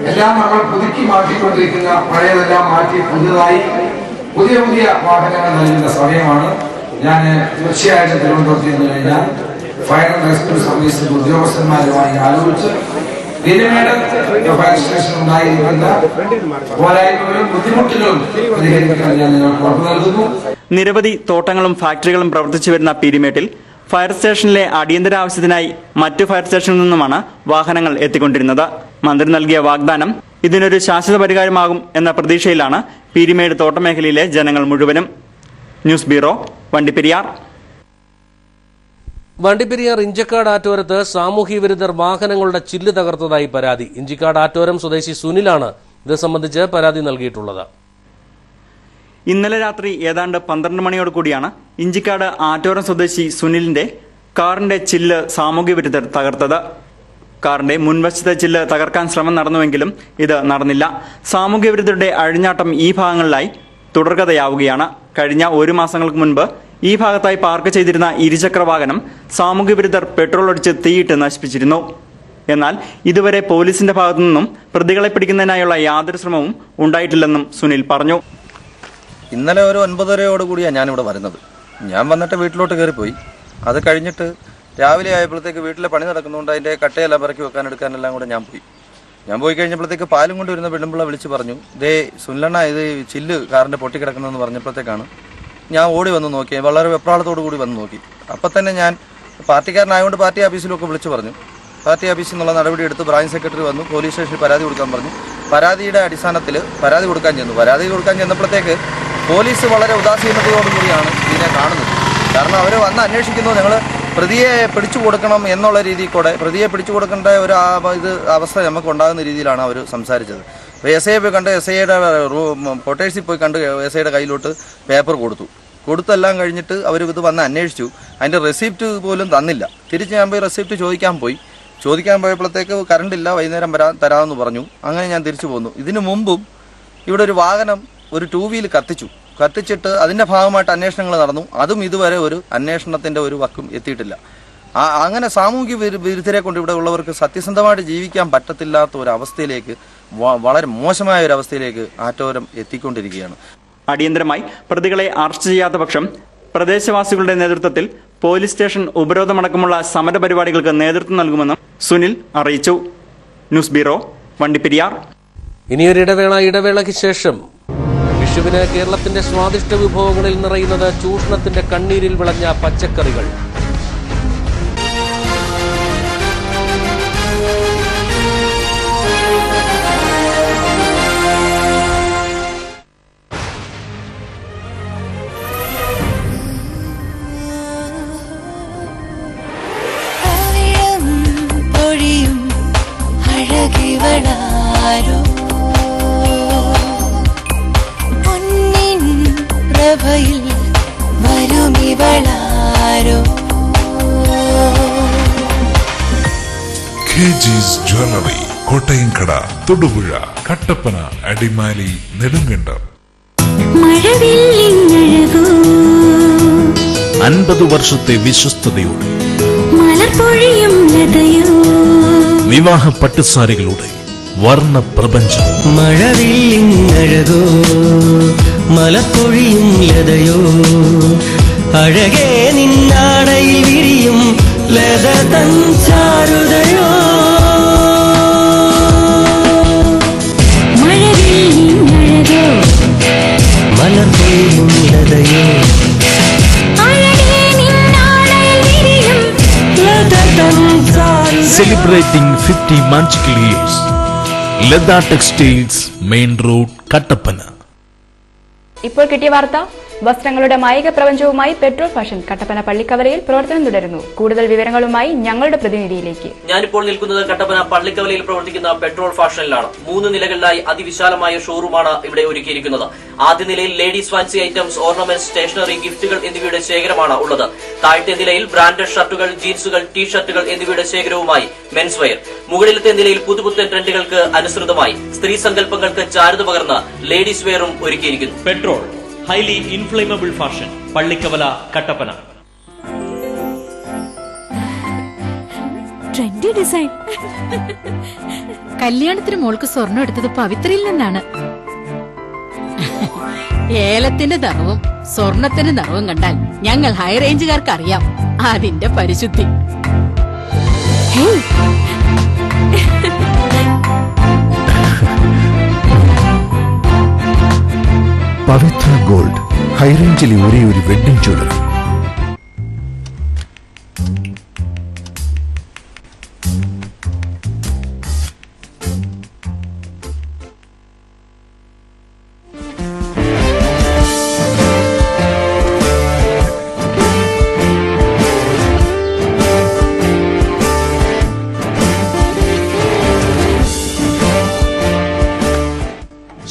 എല്ലാം നമ്മൾ പുതുക്കി മാറ്റിക്കൊണ്ടിരിക്കുന്ന, പഴയതെല്ലാം മാറ്റി പുതിയ വാഹനങ്ങൾ നൽകുന്ന സമയമാണ്. ഞാൻ തീർച്ചയായിട്ടും തിരുവനന്തപുരത്ത് നിന്ന് കഴിഞ്ഞാൽ ഫയർ ആൻഡ് റെസ്ക്യൂ സർവീസിന്റെ ഉദ്യോഗസ്ഥന്മാരുമായി ആലോചിച്ച് പീരുമേട് ഫയർ സ്റ്റേഷൻ ഉണ്ടായിരിക്കുന്ന പോരായ്മകളും ബുദ്ധിമുട്ടുകളും പരിഹരിക്കാൻ ഞാൻ നിങ്ങൾക്ക് ഉറപ്പു നൽകുന്നു. നിരവധി തോട്ടങ്ങളും ഫാക്ടറികളും പ്രവർത്തിച്ചു വരുന്ന പീരുമേട്ടിൽ ഫയർ സ്റ്റേഷനിലെ അടിയന്തര ആവശ്യത്തിനായി മറ്റു ഫയർ സ്റ്റേഷനിൽ നിന്നുമാണ് വാഹനങ്ങൾ എത്തിക്കൊണ്ടിരുന്നത്. മന്ത്രി നൽകിയ വാഗ്ദാനം ഇതിനൊരു ശാശ്വത പരിഹാരമാകും എന്ന പ്രതീക്ഷയിലാണ് പീരുമേട് തോട്ടമേഖലയിലെ ജനങ്ങൾ മുഴുവനും. News bureau, Vandiperiyar. വണ്ടിപ്പെരിയാർ ഇഞ്ചക്കാട് ആറ്റോരത്ത് സാമൂഹ്യ വിരുദ്ധർ വാഹനങ്ങളുടെ ചില്ല് തകർത്തതായി പരാതി. ഇഞ്ചിക്കാട് ആറ്റോരം സ്വദേശി സുനിലാണ് ഇത് സംബന്ധിച്ച് പരാതി നൽകിയിട്ടുള്ളത്. ഇന്നലെ രാത്രി ഏതാണ്ട് 12 മണിയോട് കൂടിയാണ് ഇഞ്ചിക്കാട് ആറ്റോരം സ്വദേശി സുനിലിന്റെ കാറിന്റെ ചില്ല് സാമൂഹ്യ വിരുദ്ധർ തകർത്തത്. കാറിന്റെ മുൻവശത്തെ ചില്ല് തകർക്കാൻ ശ്രമം നടന്നുവെങ്കിലും ഇത് നടന്നില്ല. സാമൂഹ്യ വിരുദ്ധരുടെ അഴിഞ്ഞാട്ടം ഈ ഭാഗങ്ങളിലായി തുടർക്കഥയാവുകയാണ്. കഴിഞ്ഞ 1 മാസങ്ങൾക്ക് മുൻപ് ഈ ഭാഗത്തായി പാർക്ക് ചെയ്തിരുന്ന ഇരുചക്ര വാഹനം സാമൂഹ്യ വിരുദ്ധർ പെട്രോൾ ഒഴിച്ച് തീയിട്ട് നശിപ്പിച്ചിരുന്നു. എന്നാൽ ഇതുവരെ പോലീസിന്റെ ഭാഗത്തു നിന്നും പ്രതികളെ പിടിക്കുന്നതിനായുള്ള യാതൊരു ശ്രമവും ഉണ്ടായിട്ടില്ലെന്നും സുനിൽ പറഞ്ഞു. ഇന്നലെ ഒരു 9:30 ഞാനിവിടെ വരുന്നത്. ഞാൻ വന്നിട്ട് വീട്ടിലോട്ട് കയറിപ്പോയി. അത് കഴിഞ്ഞിട്ട് രാവിലെ ആയപ്പോഴത്തേക്ക് വീട്ടിലെ പണി നടക്കുന്നുണ്ട്, അതിൻ്റെ കട്ടയെല്ലാം പിറക്കി എടുക്കാനെല്ലാം കൂടെ ഞാൻ പോയി കഴിഞ്ഞപ്പോഴത്തേക്ക് പാലും കൊണ്ട് വരുന്ന പെണ്ണുമ്പിള്ള വിളിച്ച് പറഞ്ഞു, ദേ സുനിലണ്ണ ഇത് ചില്ല് കാറിൻ്റെ പൊട്ടിക്കിടക്കുന്നതെന്ന് പറഞ്ഞപ്പോഴത്തേക്കാണ് ഞാൻ ഓടി വന്ന് നോക്കി. വളരെ വെപ്രാളത്തോടു കൂടി വന്ന് നോക്കി. അപ്പം തന്നെ ഞാൻ പാർട്ടിക്കാരനായതുകൊണ്ട് പാർട്ടി ഓഫീസിലൊക്കെ വിളിച്ച് പറഞ്ഞു. പാർട്ടി ഓഫീസിൽ നിന്നുള്ള നടപടി എടുത്ത് ബ്രാഞ്ച് സെക്രട്ടറി വന്നു, പോലീസ് സ്റ്റേഷനിൽ പരാതി കൊടുക്കാൻ പറഞ്ഞു. പരാതിയുടെ അടിസ്ഥാനത്തിൽ പരാതി കൊടുക്കാൻ ചെന്നപ്പോഴത്തേക്ക് പോലീസ് വളരെ ഉദാസീനതയോടുകൂടിയാണ് ഇതിനെ കാണുന്നത്. കാരണം അവർ വന്ന് അന്വേഷിക്കുന്നത് ഞങ്ങൾ പ്രതിയെ പിടിച്ചു കൊടുക്കണം എന്നുള്ള രീതിയിൽ കൂടെ പ്രതിയെ പിടിച്ചു കൊടുക്കേണ്ട ഒരു അവസ്ഥ നമുക്ക് ഉണ്ടാകുന്ന രീതിയിലാണ് അവർ സംസാരിച്ചത്. അപ്പോൾ എസ് ഐയെ പോയി കണ്ട് എസ്.ഐയുടെ ക്വാർട്ടേഴ്സിൽ പോയി കണ്ട് എസ്.ഐയുടെ കയ്യിലോട്ട് പേപ്പർ കൊടുത്തെല്ലാം കഴിഞ്ഞിട്ട് അവർ ഇത് വന്ന് അന്വേഷിച്ചു. അതിൻ്റെ റെസിപ്റ്റ് പോലും തന്നില്ല. തിരിച്ച് ഞാൻ പോയി റെസിപ്റ്റ് ചോദിക്കാൻ പോയപ്പോഴത്തേക്ക് കറണ്ടില്ല, വൈകുന്നേരം തരാമെന്ന് പറഞ്ഞു. അങ്ങനെ ഞാൻ തിരിച്ചു പോന്നു. ഇതിനു മുമ്പും ഇവിടെ ഒരു വാഹനം ഒരു 2 വീൽ കത്തിച്ചിട്ട് അതിൻ്റെ ഭാഗമായിട്ട് അന്വേഷണങ്ങൾ നടന്നു. അതും ഇതുവരെ ഒരു അന്വേഷണത്തിൻ്റെ ഒരു വക്കും എത്തിയിട്ടില്ല. അങ്ങനെ സാമൂഹിക വിരുദ്ധരെ കൊണ്ട് ഇവിടെ ഉള്ളവർക്ക് സത്യസന്ധമായിട്ട് ജീവിക്കാൻ പറ്റത്തില്ലാത്ത ഒരു അവസ്ഥയിലേക്ക്, വളരെ മോശമായ ഒരു അവസ്ഥയിലേക്ക് ആറ്റോരം എത്തിക്കൊണ്ടിരിക്കുകയാണ്. അടിയന്തരമായി പ്രതികളെ അറസ്റ്റ് ചെയ്യാത്ത പക്ഷം പ്രദേശവാസികളുടെ നേതൃത്വത്തിൽ പോലീസ് സ്റ്റേഷൻ ഉപരോധമടക്കമുള്ള സമരപരിപാടികൾക്ക് നേതൃത്വം നൽകുമെന്നും സുനിൽ അറിയിച്ചു. News bureau, Vandiperiyar. ഇനിയൊരു ഇടവേളയ്ക്ക് ശേഷം വിഷുവിന് കേരളത്തിന്റെ സ്വാദിഷ്ട വിഭവങ്ങളിൽ നിറയുന്നത് ചൂഷണത്തിന്റെ കണ്ണീരിൽ വിളഞ്ഞ പച്ചക്കറികൾ. KG's jewellery, Kottayamkada, Thodupuzha, Kattappana, Adimali, Nedumkandam. 50 വർഷത്തെ വിശ്വസ്തയോടെ വിവാഹ പട്ടുസാരികളുടെ വർണ്ണ പ്രപഞ്ചം. മഴവില്ലിൻ അഴകോ മലപ്പൊഴിയും ലതയോ അഴകേ നിന്നാടയിൽ വിരിയും ലത തൻ ചാരുതയോ മലപ്പൊഴിയും ലതയോ Celebrating 50 magical years. Ledda Textiles, Main Road, Kattappana. ഇപ്പോൾ കിട്ടിയ വാർത്ത, വസ്ത്രങ്ങളുടെ മായിക പ്രപഞ്ചവുമായി പെട്രോൾ ഫാഷൻ കട്ടപ്പന പള്ളിക്കവലയിൽ പ്രവർത്തനം തുടരുന്നു. കൂടുതൽ വിവരങ്ങളുമായി ഞങ്ങളുടെ പ്രതിനിധിയിലേക്ക്. ഞാനിപ്പോൾ നിൽക്കുന്നത് കട്ടപ്പന പള്ളിക്കവലയിൽ പ്രവർത്തിക്കുന്ന പെട്രോൾ ഫാഷനിലാണ്. 3 നിലകളിലായി അതിവിശാലമായ ഷോറൂമാണ് ഇവിടെ ഒരുക്കിയിരിക്കുന്നത്. ആദ്യ നിലയിൽ ladies fancy items, ornaments, stationery, ഗിഫ്റ്റുകൾ എന്നിവയുടെ ശേഖരമാണ് ഉള്ളത്. താഴത്തെ നിലയിൽ ബ്രാൻഡഡ് ഷർട്ടുകൾ, ജീൻസുകൾ, ടീഷർട്ടുകൾ എന്നിവയുടെ ശേഖരവുമായി മെൻസ് വെയർ. മുകളിലത്തെ നിലയിൽ പുതുപുത്തൻ ട്രെൻഡുകൾക്ക് അനുസൃതമായി സ്ത്രീ സങ്കല്പങ്ങൾക്ക് ചാരുത പകർന്ന് ലേഡീസ് വെയറും ഒരുക്കിയിരിക്കുന്നു. Petrol highly inflammable fashion, Pallikkavala, Kattappana. Trendy design. കല്യാണത്തിന് മോൾക്ക് സ്വർണം എടുത്തത് പവിത്രയിൽ നിന്നാണ്. ഏലത്തിന്റെ നിറവും സ്വർണത്തിന്റെ നിറവും കണ്ടാൽ ഞങ്ങൾ ഹൈ റേഞ്ചുകാർക്ക് അറിയാം അതിന്റെ പരിശുദ്ധി. പവിത്ര ഗോൾഡ്, ഹൈറേഞ്ചിലെ ഒരേ ഒരു wedding jewellery.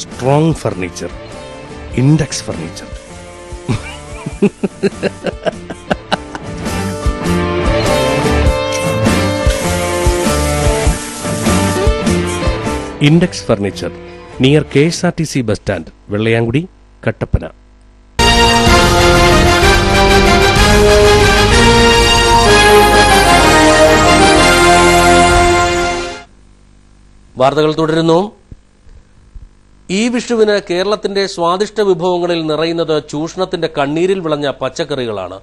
Strong furniture, index furniture. Index furniture, near KSRTC bus stand, Vellayamkudi, Kattappana. വാർത്തകൾ തുടരുന്നു. ഈ വിഷുവിന് കേരളത്തിന്റെ സ്വാദിഷ്ട വിഭവങ്ങളിൽ നിറയുന്നത് ചൂഷണത്തിന്റെ കണ്ണീരിൽ വിളഞ്ഞ പച്ചക്കറികളാണ്.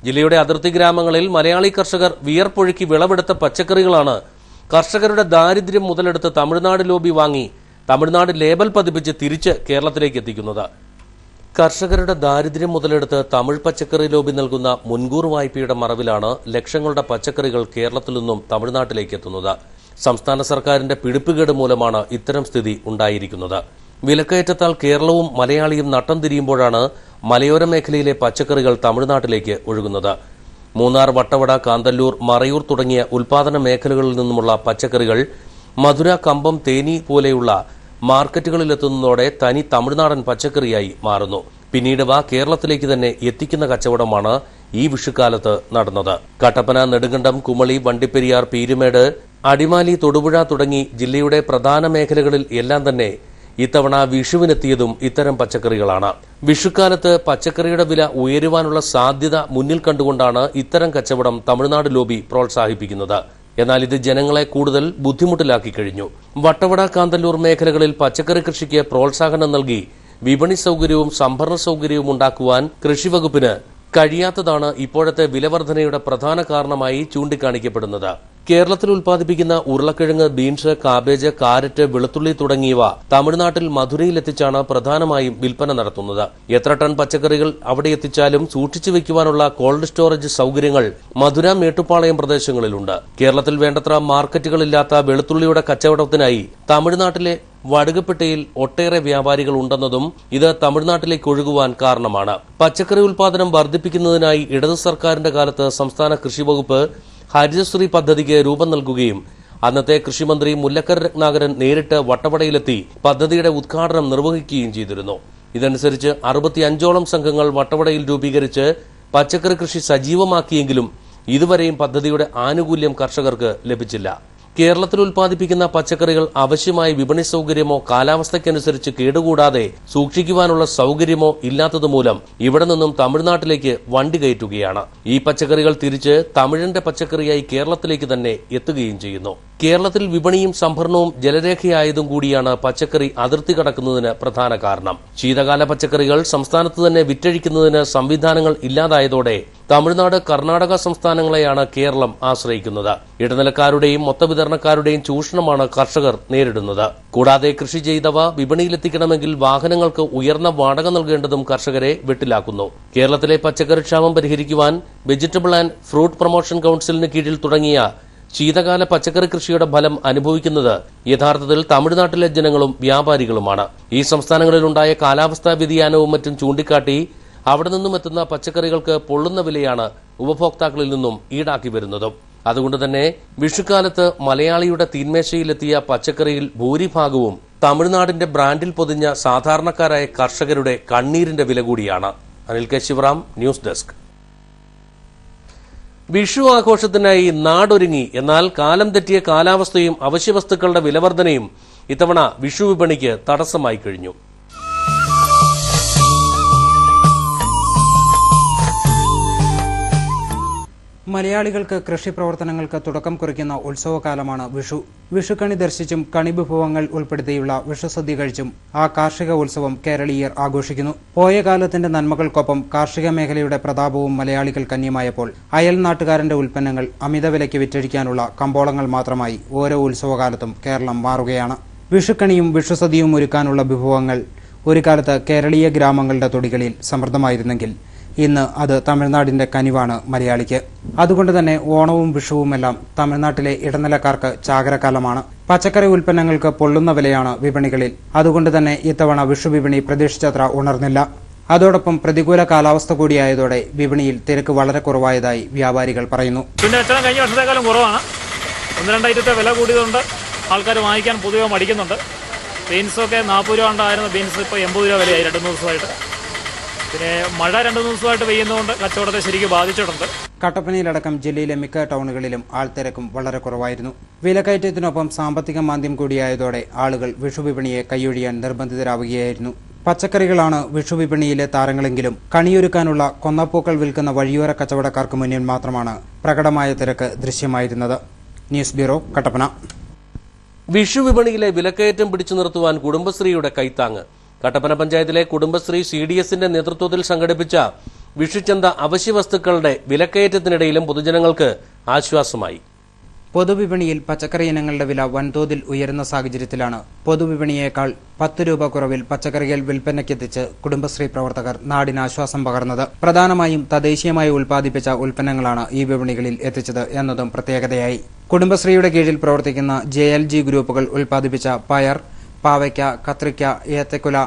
ജില്ലയുടെ അതിർത്തി ഗ്രാമങ്ങളിൽ മലയാളി കർഷകർ വിയർപ്പൊഴുക്കി വിളവെടുത്ത പച്ചക്കറികളാണ് കർഷകരുടെ ദാരിദ്ര്യം മുതലെടുത്ത് തമിഴ്നാട് ലോബി വാങ്ങി തമിഴ്നാട് ലേബൽ പതിപ്പിച്ച് തിരിച്ച് കേരളത്തിലേക്ക് എത്തിക്കുന്നത്. കർഷകരുടെ ദാരിദ്ര്യം മുതലെടുത്ത് തമിഴ് പച്ചക്കറി ലോബി നൽകുന്ന മുൻകൂർ വായ്പയുടെ മറവിലാണ് ലക്ഷങ്ങളുടെ പച്ചക്കറികൾ കേരളത്തിൽ നിന്നും തമിഴ്നാട്ടിലേക്ക് എത്തുന്നത്. സംസ്ഥാന സർക്കാരിന്റെ പിടിപ്പുകേട് മൂലമാണ് ഇത്തരം സ്ഥിതി ഉണ്ടായിരിക്കുന്നത്. വിലക്കയറ്റത്താൽ കേരളവും മലയാളിയും നട്ടം തിരിയുമ്പോഴാണ് മലയോര മേഖലയിലെ പച്ചക്കറികൾ തമിഴ്നാട്ടിലേക്ക് ഒഴുകുന്നത്. മൂന്നാർ, വട്ടവട, കാന്തല്ലൂർ, മറയൂർ തുടങ്ങിയ ഉൽപാദന മേഖലകളിൽ നിന്നുമുള്ള പച്ചക്കറികൾ മധുര, കമ്പം, തേനി പോലെയുള്ള മാർക്കറ്റുകളിലെത്തുന്നതോടെ തനി തമിഴ്നാടൻ പച്ചക്കറിയായി മാറുന്നു. പിന്നീടവ കേരളത്തിലേക്ക് തന്നെ എത്തിക്കുന്ന കച്ചവടമാണ് ഈ വിഷുക്കാലത്ത് നടന്നത്. കട്ടപ്പന, നെടുങ്കണ്ടം, കുമളി, വണ്ടിപ്പെരിയാർ, പീരുമേട്, അടിമാലി, തൊടുപുഴ തുടങ്ങി ജില്ലയുടെ പ്രധാന മേഖലകളിൽ എല്ലാം തന്നെ ഇത്തവണ വിഷുവിനെത്തിയതും ഇത്തരം പച്ചക്കറികളാണ്. വിഷുക്കാലത്ത് പച്ചക്കറിയുടെ വില ഉയരുവാനുള്ള സാധ്യത മുന്നിൽ കണ്ടുകൊണ്ടാണ് ഇത്തരം കച്ചവടം തമിഴ്നാട് ലോബി പ്രോത്സാഹിപ്പിക്കുന്നത്. എന്നാൽ ഇത് ജനങ്ങളെ കൂടുതൽ ബുദ്ധിമുട്ടിലാക്കി കഴിഞ്ഞു. വട്ടവട, കാന്തല്ലൂർ മേഖലകളിൽ പച്ചക്കറി കൃഷിക്ക് പ്രോത്സാഹനം നൽകി വിപണി സൌകര്യവും സംഭരണ സൌകര്യവും ഉണ്ടാക്കുവാൻ കൃഷിവകുപ്പിന് കഴിയാത്തതാണ് ഇപ്പോഴത്തെ വിലവർധനയുടെ പ്രധാന കാരണമായി ചൂണ്ടിക്കാണിക്കപ്പെടുന്നത്. കേരളത്തിൽ ഉൽപ്പാദിപ്പിക്കുന്ന ഉരുളക്കിഴങ്ങ്, ബീൻസ്, കാബേജ്, കാരറ്റ്, വെളുത്തുള്ളി തുടങ്ങിയവ തമിഴ്നാട്ടിൽ മധുരയിലെത്തിച്ചാണ് പ്രധാനമായും വിൽപ്പന നടത്തുന്നത്. എത്ര ടൺ പച്ചക്കറികൾ അവിടെ എത്തിച്ചാലും സൂക്ഷിച്ചു വയ്ക്കുവാനുള്ള കോൾഡ് സ്റ്റോറേജ് സൌകര്യങ്ങൾ മധുര, മേട്ടുപ്പാളയം പ്രദേശങ്ങളിലുണ്ട്. കേരളത്തിൽ വേണ്ടത്ര മാർക്കറ്റുകളില്ലാത്ത വെളുത്തുള്ളിയുടെ കച്ചവടത്തിനായി തമിഴ്നാട്ടിലെ വടുകപ്പെട്ടിയിൽ ഒട്ടേറെ വ്യാപാരികൾ ഉണ്ടെന്നതും ഇത് തമിഴ്നാട്ടിലേക്ക് ഒഴുകുവാൻ കാരണമാണ്. പച്ചക്കറി ഉൽപാദനം വർദ്ധിപ്പിക്കുന്നതിനായി ഇടതു സർക്കാരിന്റെ കാലത്ത് സംസ്ഥാന കൃഷിവകുപ്പ് ഹരിതശ്രീ പദ്ധതിക്ക് രൂപം നൽകുകയും അന്നത്തെ കൃഷിമന്ത്രി മുല്ലക്കര രത്നാകരൻ നേരിട്ട് വട്ടവടയിലെത്തി പദ്ധതിയുടെ ഉദ്ഘാടനം നിർവഹിക്കുകയും ചെയ്തിരുന്നു. ഇതനുസരിച്ച് 65ഓളം സംഘങ്ങൾ വട്ടവടയിൽ രൂപീകരിച്ച് പച്ചക്കറി കൃഷി സജീവമാക്കിയെങ്കിലും ഇതുവരെയും പദ്ധതിയുടെ ആനുകൂല്യം കർഷകർക്ക് ലഭിച്ചില്ല. കേരളത്തിൽ ഉൽപ്പാദിപ്പിക്കുന്ന പച്ചക്കറികൾ ആവശ്യമായ വിപണി സൌകര്യമോ കാലാവസ്ഥയ്ക്കനുസരിച്ച് കേടുകൂടാതെ സൂക്ഷിക്കുവാനുള്ള സൌകര്യമോ ഇല്ലാത്തതുമൂലം ഇവിടെ നിന്നും തമിഴ്നാട്ടിലേക്ക് വണ്ടി കയറ്റുകയാണ്. ഈ പച്ചക്കറികൾ തിരിച്ച് തമിഴന്റെ പച്ചക്കറിയായി കേരളത്തിലേക്ക് തന്നെ എത്തുകയും ചെയ്യുന്നു. കേരളത്തിൽ വിപണിയും സംഭരണവും ജലരേഖയായതും കൂടിയാണ് പച്ചക്കറി അതിർത്തി കടക്കുന്നതിന് പ്രധാന കാരണം. ശീതകാല പച്ചക്കറികൾ സംസ്ഥാനത്ത് തന്നെ വിറ്റഴിക്കുന്നതിന് സംവിധാനങ്ങൾ ഇല്ലാതായതോടെ തമിഴ്നാട്, കർണാടക സംസ്ഥാനങ്ങളെയാണ് കേരളം ആശ്രയിക്കുന്നത്. ഇടനിലക്കാരുടെയും മൊത്തവിതരണക്കാരുടെയും ചൂഷണമാണ് കർഷകർ നേരിടുന്നത്. കൂടാതെ കൃഷി ചെയ്തവ വിപണിയിലെത്തിക്കണമെങ്കിൽ വാഹനങ്ങൾക്ക് ഉയർന്ന വാടക നൽകേണ്ടതും കർഷകരെ വെട്ടിലാക്കുന്നു. കേരളത്തിലെ പച്ചക്കറി ക്ഷാമം പരിഹരിക്കുവാൻ വെജിറ്റബിൾ ആൻഡ് ഫ്രൂട്ട് പ്രൊമോഷൻ കൌൺസിലിന് കീഴിൽ തുടങ്ങിയ ശീതകാല പച്ചക്കറി കൃഷിയുടെ ഫലം അനുഭവിക്കുന്നത് യഥാർത്ഥത്തിൽ തമിഴ്നാട്ടിലെ ജനങ്ങളും വ്യാപാരികളുമാണ്. ഈ സംസ്ഥാനങ്ങളിലുണ്ടായ കാലാവസ്ഥാ വ്യതിയാനവും മറ്റും ചൂണ്ടിക്കാട്ടി അവിടെ നിന്നും എത്തുന്ന പച്ചക്കറികൾക്ക് പൊള്ളുന്ന വിലയാണ് ഉപഭോക്താക്കളിൽ നിന്നും ഈടാക്കി വരുന്നതും. അതുകൊണ്ട് തന്നെ വിഷുക്കാലത്ത് മലയാളിയുടെ തീന്മേശയിലെത്തിയ പച്ചക്കറിയിൽ ഭൂരിഭാഗവും തമിഴ്നാടിന്റെ ബ്രാൻഡിൽ പൊതിഞ്ഞ സാധാരണക്കാരായ കർഷകരുടെ കണ്ണീരിന്റെ വില കൂടിയാണ്. Anil K Sivaram, news desk. Vishu ആഘോഷത്തിനായി നാടൊരുങ്ങി. എന്നാൽ കാലം തെറ്റിയ കാലാവസ്ഥയും അവശ്യവസ്തുക്കളുടെ വിലവർധനയും ഇത്തവണ വിഷു വിപണിക്ക് തടസ്സമായി കഴിഞ്ഞു. മലയാളികൾക്ക് കൃഷി പ്രവർത്തനങ്ങൾക്ക് തുടക്കം കുറിക്കുന്ന ഉത്സവകാലമാണ് വിഷു. വിഷുക്കണി ദർശിച്ചും കണിവിഭവങ്ങൾ ഉൾപ്പെടുത്തിയുള്ള വിഷുസദ്യ കഴിച്ചും ആ കാർഷിക ഉത്സവം കേരളീയർ ആഘോഷിക്കുന്നു. പോയ കാലത്തിന്റെ നന്മകൾക്കൊപ്പം കാർഷിക മേഖലയുടെ പ്രതാപവും മലയാളികൾ കന്യമായപ്പോൾ അയൽ നാട്ടുകാരന്റെ ഉൽപ്പന്നങ്ങൾ അമിതവിലയ്ക്ക് വിറ്റഴിക്കാനുള്ള കമ്പോളങ്ങൾ മാത്രമായി ഓരോ ഉത്സവകാലത്തും കേരളം മാറുകയാണ്. വിഷുക്കണിയും വിഷുസദ്യയും ഒരുക്കാനുള്ള വിഭവങ്ങൾ ഒരു കാലത്ത് കേരളീയ ഗ്രാമങ്ങളുടെ തൊടികളിൽ സമൃദ്ധമായിരുന്നെങ്കിൽ ഇന്ന് അത് തമിഴ്നാടിന്റെ കനിവാണ് മലയാളിക്ക്. അതുകൊണ്ട് തന്നെ ഓണവും വിഷുവുമെല്ലാം തമിഴ്നാട്ടിലെ ഇടനിലക്കാർക്ക് ചാകരക്കാലമാണ്. പച്ചക്കറി ഉൽപ്പന്നങ്ങൾക്ക് പൊള്ളുന്ന വിലയാണ് വിപണികളിൽ. അതുകൊണ്ട് തന്നെ ഇത്തവണ വിഷു വിപണി പ്രതീക്ഷിച്ചത്ര ഉണർന്നില്ല. അതോടൊപ്പം പ്രതികൂല കാലാവസ്ഥ കൂടിയായതോടെ വിപണിയിൽ തിരക്ക് വളരെ കുറവായതായി വ്യാപാരികൾ പറയുന്നു. കഴിഞ്ഞ വർഷത്തെക്കാളും കുറവാണ്. 1-2 ഐറ്റത്തെ വില കൂടിയതുകൊണ്ട് ആൾക്കാർ വാങ്ങിക്കാൻ പൊതുവെ മടിക്കുന്നുണ്ട്. ബീൻസൊക്കെ 40 രൂപ ഉണ്ടായിരുന്ന ബീൻസ് ഇപ്പോൾ 80 രൂപ വിലയായി 2 ദിവസമായിട്ട്. പിന്നെ മഴ 2 ദിവസമായിട്ട് പെയ്യുന്നതുകൊണ്ട് കച്ചവടത്തെ ശരിക്കും ബാധിച്ചിട്ടുണ്ട്. കട്ടപ്പനയിലടക്കം ജില്ലയിലെ മിക്ക ടൗണുകളിലും ആൾത്തിരക്കും വളരെ കുറവായിരുന്നു. വിലക്കയറ്റത്തിനൊപ്പം സാമ്പത്തിക മാന്ദ്യം കൂടിയായതോടെ ആളുകൾ വിഷു വിപണിയെ കൈയൊഴിയാൻ നിർബന്ധിതരാവുകയായിരുന്നു. പച്ചക്കറികളാണ് വിഷു വിപണിയിലെ താരങ്ങളെങ്കിലും കണിയൊരുക്കാനുള്ള കൊന്നപ്പൂക്കൾ വിൽക്കുന്ന വഴിയോര കച്ചവടക്കാർക്ക് മുന്നിൽ മാത്രമാണ് പ്രകടമായ തിരക്ക് ദൃശ്യമായിരുന്നത്. News bureau, Kattappana. വിഷു വിപണിയിലെ വിലക്കയറ്റം പിടിച്ചു നിർത്തുവാൻ കുടുംബശ്രീയുടെ കൈത്താങ്ങ്. കട്ടപ്പന പഞ്ചായത്തിലെ കുടുംബശ്രീ CDSന്റെ നേതൃത്വത്തിൽ സംഘടിപ്പിച്ച വിഷുചന്ത അവശ്യവസ്തുക്കളുടെ വിലക്കയറ്റത്തിനിടയിലും പൊതുജനങ്ങൾക്ക് ആശ്വാസമായി. പൊതുവിപണിയിൽ പച്ചക്കറി ഇനങ്ങളുടെ വില വൻതോതിൽ ഉയരുന്ന സാഹചര്യത്തിലാണ് പൊതുവിപണിയേക്കാൾ 10 രൂപ കുറവിൽ പച്ചക്കറികൾ വിൽപ്പനയ്ക്കെത്തിച്ച് കുടുംബശ്രീ പ്രവർത്തകർ നാടിന് ആശ്വാസം പകർന്നത്. പ്രധാനമായും തദ്ദേശീയമായി ഉൽപ്പാദിപ്പിച്ച ഉൽപ്പന്നങ്ങളാണ് ഈ വിപണികളിൽ എത്തിച്ചത് എന്നതും പ്രത്യേകതയായി. കുടുംബശ്രീയുടെ കീഴിൽ പ്രവർത്തിക്കുന്ന JLG ഗ്രൂപ്പുകൾ ഉൽപ്പാദിപ്പിച്ച പയർ, പാവയ്ക്ക, കത്രിക്ക, ഏത്തക്കുല,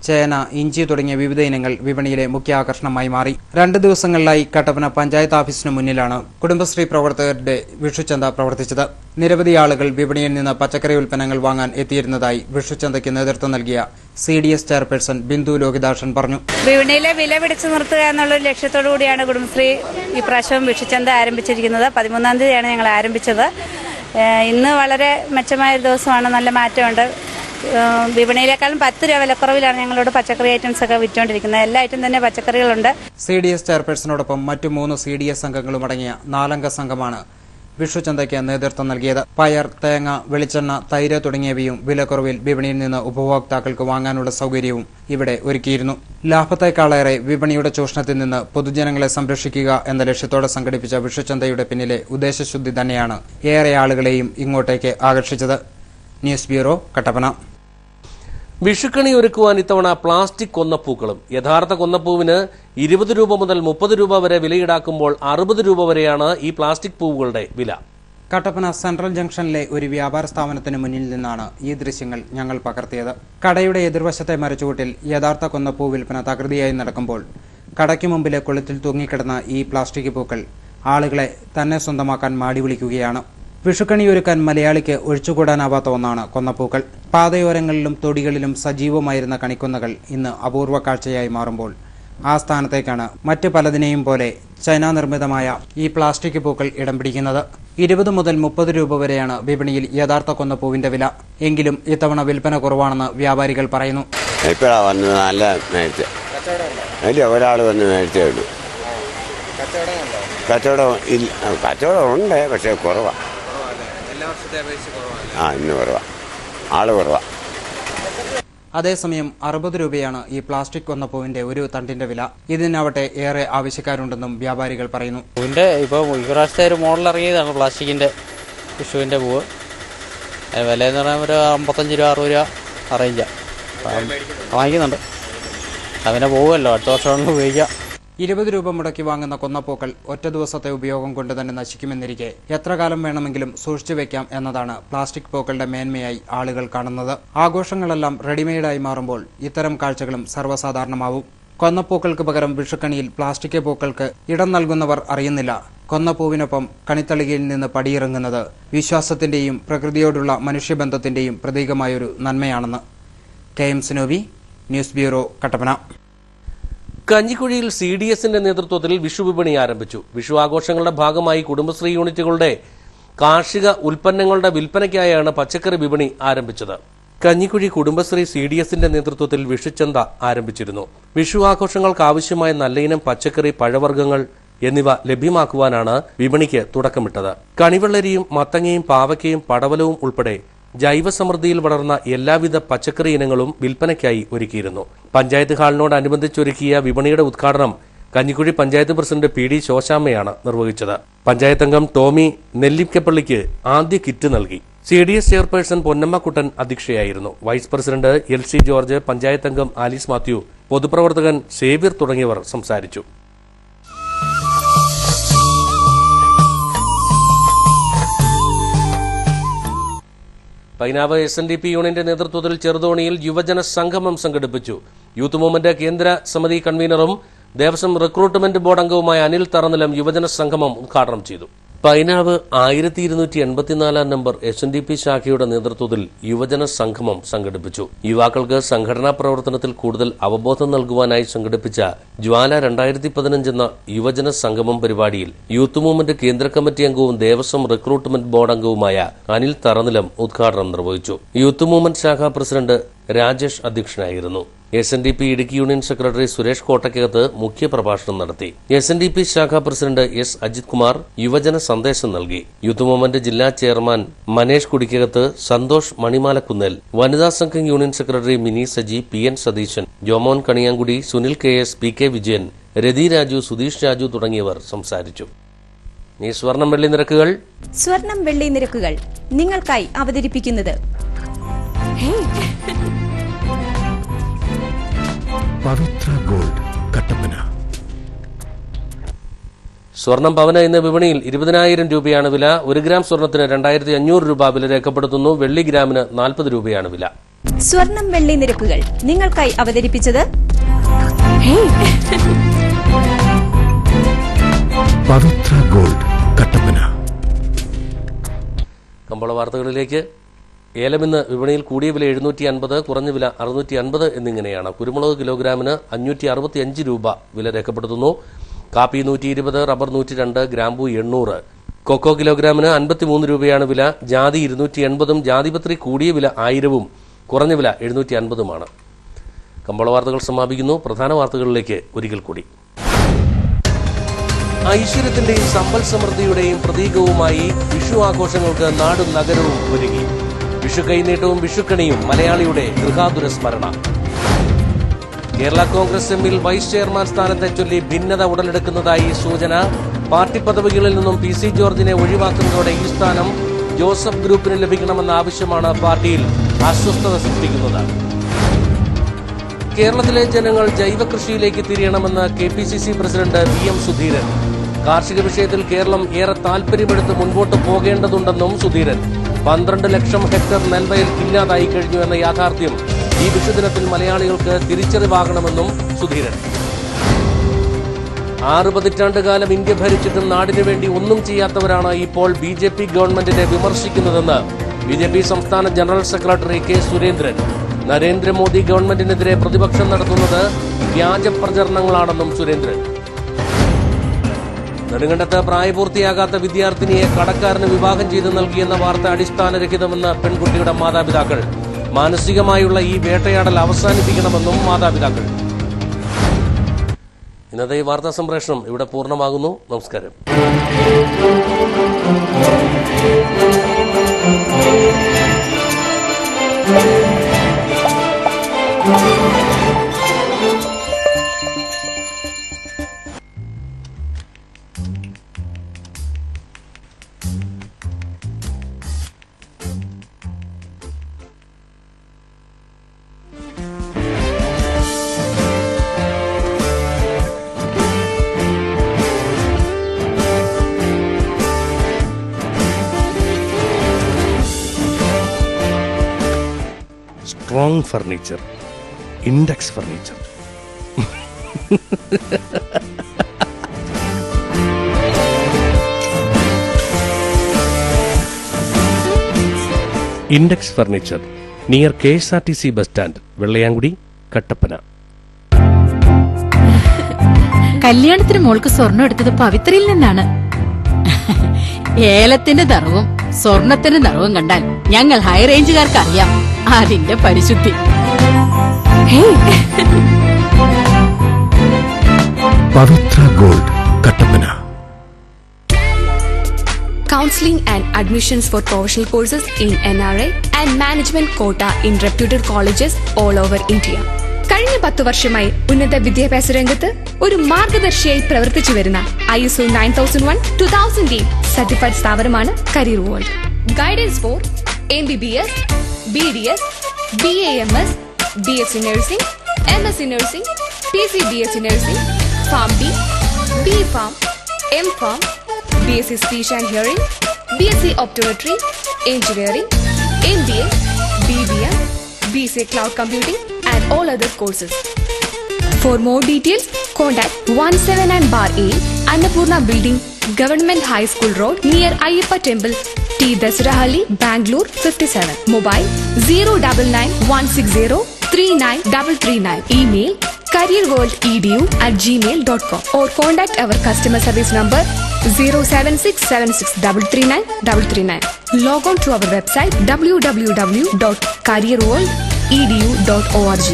ചേന, ഇഞ്ചി തുടങ്ങിയ വിവിധ ഇനങ്ങൾ വിപണിയിലെ മുഖ്യ ആകർഷണമായി മാറി. 2 ദിവസങ്ങളിലായി കട്ടപ്പന പഞ്ചായത്ത് ഓഫീസിന് മുന്നിലാണ് കുടുംബശ്രീ പ്രവർത്തകരുടെ വിഷുചന്ത പ്രവർത്തിച്ചത്. നിരവധി ആളുകൾ വിപണിയിൽ നിന്ന് പച്ചക്കറി ഉൽപ്പന്നങ്ങൾ വാങ്ങാൻ എത്തിയിരുന്നതായി വിഷുചന്തയ്ക്ക് നേതൃത്വം നൽകിയ CDS ചെയർപേഴ്സൺ ബിന്ദു ലോകിദാസൻ പറഞ്ഞു. വിപണിയിലെ വില പിടിച്ചു നിർത്തുക എന്നുള്ള ലക്ഷ്യത്തോടു കൂടിയാണ് കുടുംബശ്രീ ഈ പ്രാവശ്യം വിഷുചന്ത ആരംഭിച്ചിരിക്കുന്നത്. 13-ാം തീയതിയാണ് ഞങ്ങൾ ആരംഭിച്ചത്. ഇന്ന് വളരെ മെച്ചമായ ഒരു ദിവസമാണ്. നല്ല മാറ്റമുണ്ട്. വിപണിയിലേക്കാളും 10 രൂപ വിലക്കുറവിലാണ് ഞങ്ങളോട് പച്ചക്കറി ഐറ്റംസ് ഒക്കെ വിറ്റുകൊണ്ടിരിക്കുന്നത്. എല്ലാ ഐറ്റം തന്നെ പച്ചക്കറികളുണ്ട്. CDS ചെയർപേഴ്സണോടൊപ്പം മറ്റു 3 CDS അംഗങ്ങളും അടങ്ങിയ 4-അംഗ സംഘമാണ് വിഷുചന്തയ്ക്ക് നേതൃത്വം നൽകിയത്. പയർ, തേങ്ങ, വെളിച്ചെണ്ണ, തൈര് തുടങ്ങിയവയും വിലക്കുറവിൽ വിപണിയിൽ നിന്ന് ഉപഭോക്താക്കൾക്ക് വാങ്ങാനുള്ള സൗകര്യവും ഇവിടെ ഒരുക്കിയിരുന്നു. ലാഭത്തേക്കാളേറെ വിപണിയുടെ ചൂഷണത്തിൽ നിന്ന് പൊതുജനങ്ങളെ സംരക്ഷിക്കുക എന്ന ലക്ഷ്യത്തോടെ സംഘടിപ്പിച്ച വിഷുചന്തയുടെ പിന്നിലെ ഉദ്ദേശശുദ്ധി തന്നെയാണ് ഏറെ ആളുകളെയും ഇങ്ങോട്ടേക്ക് ആകർഷിച്ചത്. News bureau, Kattappana. വിഷുക്കണി ഒരുക്കുവാൻ ഇത്തവണ പ്ലാസ്റ്റിക് കൊന്നപ്പൂക്കളും. യഥാർത്ഥ കൊന്നപ്പൂവിന് 20 രൂപ മുതൽ 30 രൂപ വരെ വില ഈടാക്കുമ്പോൾ 60 രൂപ വരെയാണ് ഈ പ്ലാസ്റ്റിക് പൂവുകളുടെ വില. കട്ടപ്പന സെൻട്രൽ ജംഗ്ഷനിലെ ഒരു വ്യാപാര സ്ഥാപനത്തിന് മുന്നിൽ നിന്നാണ് ഈ ദൃശ്യങ്ങൾ ഞങ്ങൾ പകർത്തിയത്. കടയുടെ എതിർവശത്തെ മരച്ചുവട്ടിൽ യഥാർത്ഥ കൊന്നപ്പൂ വിൽപ്പന തകൃതിയായി നടക്കുമ്പോൾ കടയ്ക്ക് മുമ്പിലെ കൊളുത്തിൽ തൂങ്ങിക്കിടന്ന ഈ പ്ലാസ്റ്റിക് പൂക്കൾ ആളുകളെ തന്നെ സ്വന്തമാക്കാൻ മാടി വിളിക്കുകയാണ്. വിഷുക്കണിയൊരുക്കാൻ മലയാളിക്ക് ഒഴിച്ചുകൂടാനാവാത്ത ഒന്നാണ് കൊന്നപ്പൂക്കൾ. പാതയോരങ്ങളിലും തൊടികളിലും സജീവമായിരുന്ന കണിക്കൊന്നകൾ ഇന്ന് അപൂർവ കാഴ്ചയായി മാറുമ്പോൾ ആ സ്ഥാനത്തേക്കാണ് മറ്റ് പലതിനെയും പോലെ ചൈന നിർമ്മിതമായ ഈ പ്ലാസ്റ്റിക് പൂക്കൾ ഇടം പിടിക്കുന്നത്. 20 മുതൽ 30 രൂപ വരെയാണ് വിപണിയിൽ യഥാർത്ഥ കൊന്നപ്പൂവിന്റെ വില. എങ്കിലും ഇത്തവണ വിൽപ്പന കുറവാണെന്ന് വ്യാപാരികൾ പറയുന്നു. ഒരാൾ വന്ന് മേടിച്ചേ ഉള്ളൂ. കച്ചവടം ഉണ്ട്, പക്ഷേ കുറവാണ്. ഇന്ന് കുറവാ, ആള് കുറവാ. അതേസമയം 60 രൂപയാണ് ഈ പ്ലാസ്റ്റിക് കൊന്നപ്പൂവിന്റെ ഒരു തണ്ടിന്റെ വില. ഇതിനാവട്ടെ ഏറെ ആവശ്യക്കാരുണ്ടെന്നും വ്യാപാരികൾ പറയുന്നു. പൂവിന്റെ ഇപ്പോൾ ഈ പ്രാവശ്യത്തെ ഒരു മോഡൽ ഇറങ്ങിയതാണ് പ്ലാസ്റ്റിക്കിന്റെ വിഷുവിന്റെ പൂവ്. വില എന്ന് പറയുമ്പോൾ ഒരു 55 രൂപ 60 രൂപ അറേഞ്ചാണ് വാങ്ങിക്കുന്നുണ്ട്. അതിനെ പോകുമല്ലോ, അടുത്ത വർഷം ഉപയോഗിക്കാം. 20 രൂപ മുടക്കി വാങ്ങുന്ന കൊന്നപ്പൂക്കൾ ഒറ്റ ദിവസത്തെ ഉപയോഗം കൊണ്ട് തന്നെ നശിക്കുമെന്നിരിക്കെ എത്ര കാലം വേണമെങ്കിലും സൂക്ഷിച്ചു വെക്കാം എന്നതാണ് പ്ലാസ്റ്റിക് പൂക്കളുടെ മേന്മയായി ആളുകൾ കാണുന്നത്. ആഘോഷങ്ങളെല്ലാം റെഡിമെയ്ഡായി മാറുമ്പോൾ ഇത്തരം കാഴ്ചകളും സർവ്വസാധാരണമാവും. കൊന്നപ്പൂക്കൾക്ക് പകരം വിഷുക്കണിയിൽ പ്ലാസ്റ്റിക് പൂക്കൾക്ക് ഇടം നൽകുന്നവർ അറിയുന്നില്ല കൊന്നപ്പൂവിനൊപ്പം കണിത്തളികയിൽ നിന്ന് പടിയിറങ്ങുന്നത് വിശ്വാസത്തിന്റെയും പ്രകൃതിയോടുള്ള മനുഷ്യബന്ധത്തിന്റെയും പ്രതീകമായൊരു നന്മയാണെന്ന്. KM Sinobi, news bureau, Kattappana. കഞ്ഞിക്കുഴിയിൽ CDSന്റെ നേതൃത്വത്തിൽ വിഷു വിപണി ആരംഭിച്ചു. വിഷു ആഘോഷങ്ങളുടെ ഭാഗമായി കുടുംബശ്രീ യൂണിറ്റുകളുടെ കാർഷിക ഉൽപ്പന്നങ്ങളുടെ വിൽപ്പനയ്ക്കായാണ് പച്ചക്കറി വിപണി ആരംഭിച്ചത്. കഞ്ഞിക്കുഴി കുടുംബശ്രീ CDSന്റെ നേതൃത്വത്തിൽ വിഷുച്ചന്ത ആരംഭിച്ചിരുന്നു. വിഷു ആഘോഷങ്ങൾക്ക് ആവശ്യമായ നല്ലയിനം പച്ചക്കറി, പഴവർഗ്ഗങ്ങൾ എന്നിവ ലഭ്യമാക്കുവാനാണ് വിപണിക്ക് തുടക്കമിട്ടത്. കണിവെള്ളരിയും മത്തങ്ങയും പാവയ്ക്കയും പടവലവും ഉൾപ്പെടെ ജൈവസമൃദ്ധിയിൽ വളർന്ന എല്ലാവിധ പച്ചക്കറി ഇനങ്ങളും വിൽപ്പനയ്ക്കായി ഒരുക്കിയിരുന്നു. പഞ്ചായത്ത് ഹാളിനോടനുബന്ധിച്ചൊരുക്കിയ വിപണിയുടെ ഉദ്ഘാടനം കഞ്ഞിക്കുഴി പഞ്ചായത്ത് പ്രസിഡന്റ് PD ശോശാമ്മയാണ് നിർവഹിച്ചത്. പഞ്ചായത്ത് അംഗം ടോമി നെല്ലിക്കപ്പള്ളിക്ക് ആദ്യ കിറ്റ് നൽകി. CDS ചെയർപേഴ്സൺ പൊന്നമ്മക്കുട്ടൻ അധ്യക്ഷയായിരുന്നു. Vice president LC George, panchayat അംഗം ആലീസ് മാത്യു, പൊതുപ്രവർത്തകൻ സേവ്യർ തുടങ്ങിയവർ സംസാരിച്ചു. പൈനാവ് SNDP യൂണിയന്റെ നേതൃത്വത്തിൽ ചെറുതോണിയിൽ യുവജന സംഗമം സംഘടിപ്പിച്ചു. യൂത്ത് മൂവ്മെന്റ് കേന്ദ്ര സമിതി കൺവീനറും ദേവസ്വം റിക്രൂട്ട്മെന്റ് ബോർഡ് അംഗവുമായ അനിൽ തറനിലം യുവജന സംഗമം ഉദ്ഘാടനം ചെയ്തു. പൈനാവ് 1284 നമ്പർ SNDP ശാഖയുടെ നേതൃത്വത്തിൽ യുവജന സംഗമം സംഘടിപ്പിച്ചു. യുവാക്കൾക്ക് സംഘടനാ പ്രവർത്തനത്തിൽ കൂടുതൽ അവബോധം നൽകുവാനായി സംഘടിപ്പിച്ച ജ്വാല 2015 എന്ന യുവജന സംഗമം പരിപാടിയിൽ യൂത്ത് മൂവ്മെന്റ് കേന്ദ്ര കമ്മിറ്റി അംഗവും ദേവസ്വം റിക്രൂട്ട്മെന്റ് ബോർഡ് അംഗവുമായ അനിൽ തറനിലം ഉദ്ഘാടനം നിർവഹിച്ചു. യൂത്ത് മൂവ്മെന്റ് ശാഖാ പ്രസിഡന്റ് രാജേഷ് അധ്യക്ഷനായിരുന്നു. SNDP Idukki union secretary Suresh Kottakkakathu മുഖ്യപ്രഭാഷണം നടത്തി. SNDP ശാഖാ പ്രസിഡന്റ് S അജിത് കുമാർ യുവജന സന്ദേശം നൽകി. യൂത്ത് മൂവ്മെന്റ് ജില്ലാ ചെയർമാൻ മനേഷ് കുടിക്കകത്ത്, സന്തോഷ് മണിമാലക്കുന്നേൽ, വനിതാ സംഘം union secretary Mini Saji, PN Satheesan, Jomon Kaniyankudy, Sunil KS, PK Vijayan, Rathi Raju, Sudheesh Raju തുടങ്ങിയവർ സംസാരിച്ചു. ഈ സ്വർണം വെള്ളി നിരക്കുകൾ നിങ്ങൾക്കായി അവതരിപ്പിക്കുന്നത് പവിത്ര ഗോൾഡ്, കട്ടപ്പന. സ്വർണം പവന് ഇന്ന് വിപണിയിൽ 20,000 രൂപയാണ് വില. 1 ഗ്രാം സ്വർണത്തിന് 2500 രൂപ വില രേഖപ്പെടുത്തുന്നു. വെള്ളി ഗ്രാമിന് 40 രൂപയാണ് വില. സ്വർണം വെള്ളി നിരക്കുകൾ നിങ്ങൾക്കായി അവതരിപ്പിച്ചത് പവിത്ര ഗോൾഡ്, കട്ടപ്പന. കമ്പോള വാർത്തകളിലേക്ക്. ഏലം ഇന്ന് വിപണിയിൽ കൂടിയ വില 750, കുറഞ്ഞ വില 650 എന്നിങ്ങനെയാണ്. കുരുമുളക് കിലോഗ്രാമിന് 565 രൂപ വില രേഖപ്പെടുത്തുന്നു. കാപ്പി 120, റബ്ബർ 102, ഗ്രാമ്പൂ 800. കൊക്കോ കിലോഗ്രാമിന് 53 രൂപയാണ് വില. ജാതി 280, ജാതിപത്രി കൂടിയ വില 1000, കുറഞ്ഞ വില 750. കമ്പോള വാർത്തകൾ സമാപിക്കുന്നു. പ്രധാന വാർത്തകളിലേക്ക് ഒരിക്കൽ കൂടി. ഐശ്വര്യത്തിന്റെയും സമ്പൽ സമൃദ്ധിയുടെയും പ്രതീകവുമായി വിഷു ആഘോഷങ്ങൾക്ക് നാടും നഗരവും ഒരുങ്ങി. വിഷു കൈനീട്ടവും വിഷുക്കണിയും മലയാളിയുടെ ഗൃഹാതുര സ്മരണ. കേരള കോൺഗ്രസ് എമ്മിൽ വൈസ് ചെയർമാൻ സ്ഥാനത്തെ ചൊല്ലി ഭിന്നത ഉടലെടുക്കുന്നതായി സൂചന. പാർട്ടി പദവികളിൽ നിന്നും PC ജോർജിനെ ഒഴിവാക്കുന്നതോടെ ഈ സ്ഥാനം ജോസഫ് ഗ്രൂപ്പിന് ലഭിക്കണമെന്ന ആവശ്യമാണ് പാർട്ടിയിൽ അസ്വസ്ഥത സൃഷ്ടിക്കുന്നത്. കേരളത്തിലെ ജനങ്ങൾ ജൈവകൃഷിയിലേക്ക് തിരിയണമെന്ന് KPCC പ്രസിഡന്റ് VM സുധീരൻ. കാർഷിക വിഷയത്തിൽ കേരളം ഏറെ താൽപര്യമെടുത്ത് മുൻപോട്ട് പോകേണ്ടതുണ്ടെന്നും സുധീരൻ. 12 ലക്ഷം ഹെക്ടർ നെൽവയൽ ഇല്ലാതായി കഴിഞ്ഞു എന്ന യാഥാർത്ഥ്യം ഈ വിഷുദിനത്തിൽ മലയാളികൾക്ക് തിരിച്ചറിവാകണമെന്നും സുധീരൻ. 6 പതിറ്റാണ്ടുകാലം ഇന്ത്യ ഭരിച്ചിട്ടും നാടിനു വേണ്ടി ഒന്നും ചെയ്യാത്തവരാണ് ഇപ്പോൾ BJP ഗവൺമെന്റിനെ വിമർശിക്കുന്നതെന്ന് BJP സംസ്ഥാന general secretary K Surendran. Narendra Modi ഗവൺമെന്റിനെതിരെ പ്രതിപക്ഷം നടത്തുന്നത് വ്യാജ പ്രചരണങ്ങളാണെന്നും സുരേന്ദ്രൻ. നെടുങ്കണ്ടത്ത് പ്രായപൂർത്തിയാകാത്ത വിദ്യാർത്ഥിനിയെ കടക്കാരന് വിവാഹം ചെയ്ത് നൽകിയെന്ന വാർത്ത അടിസ്ഥാനരഹിതമെന്ന് പെൺകുട്ടിയുടെ മാതാപിതാക്കൾ. മാനസികമായുള്ള ഈ വേട്ടയാടൽ അവസാനിപ്പിക്കണമെന്നും മാതാപിതാക്കൾ. ഇന്നത്തെ ഈ വാർത്താ സംപ്രേഷണം ഇവിടെ പൂർണ്ണമാകുന്നു. നമസ്കാരം. Strong furniture, index furniture. Index furniture near KSRTC bus stand, Vellayamkudi, Kattappana. കല്യാണത്തിന് മോൾക്ക് സ്വർണം എടുത്തത് പവിത്രയിൽ നിന്നാണ്. ഏലത്തിന്റെ നിറവും സ്വർണത്തിന്റെ നിറവും കണ്ടാൽ ഞങ്ങൾ ഹൈ റേഞ്ചുകാർക്ക് അറിയാം അതിന്റെ പരിശുദ്ധി. Pavithra gold, Kattappana. Counseling and admissions for professional courses in NRI and management quota in reputed colleges all over India. കഴിഞ്ഞ 10 വർഷമായി ഉന്നത വിദ്യാഭ്യാസ രംഗത്ത് ഒരു മാർഗദർശിയായി പ്രവർത്തിച്ചു വരുന്ന ISO 9001-2008 സർട്ടിഫൈഡ് സ്ഥാപനമാണ് career world. Guidance four MBBS, BDS, BAMS, BSc Nursing, MSc Nursing, PCBSc Nursing, PharmD, B.Pharm, M.Pharm, BSc Speech and Hearing, BSc Optometry, Engineering, MBA, BBM, BCA Cloud Computing and all other courses. For more details, contact 179 Bar A, Annapurna Building, Government High School Road, near Ayyappa Temple, T. Dasarahalli, Bangalore 57. Mobile 09916039339. Email careerworldedu@gmail.com or contact our customer service number 07676339339. Log on to our website www.careerworldedu.org.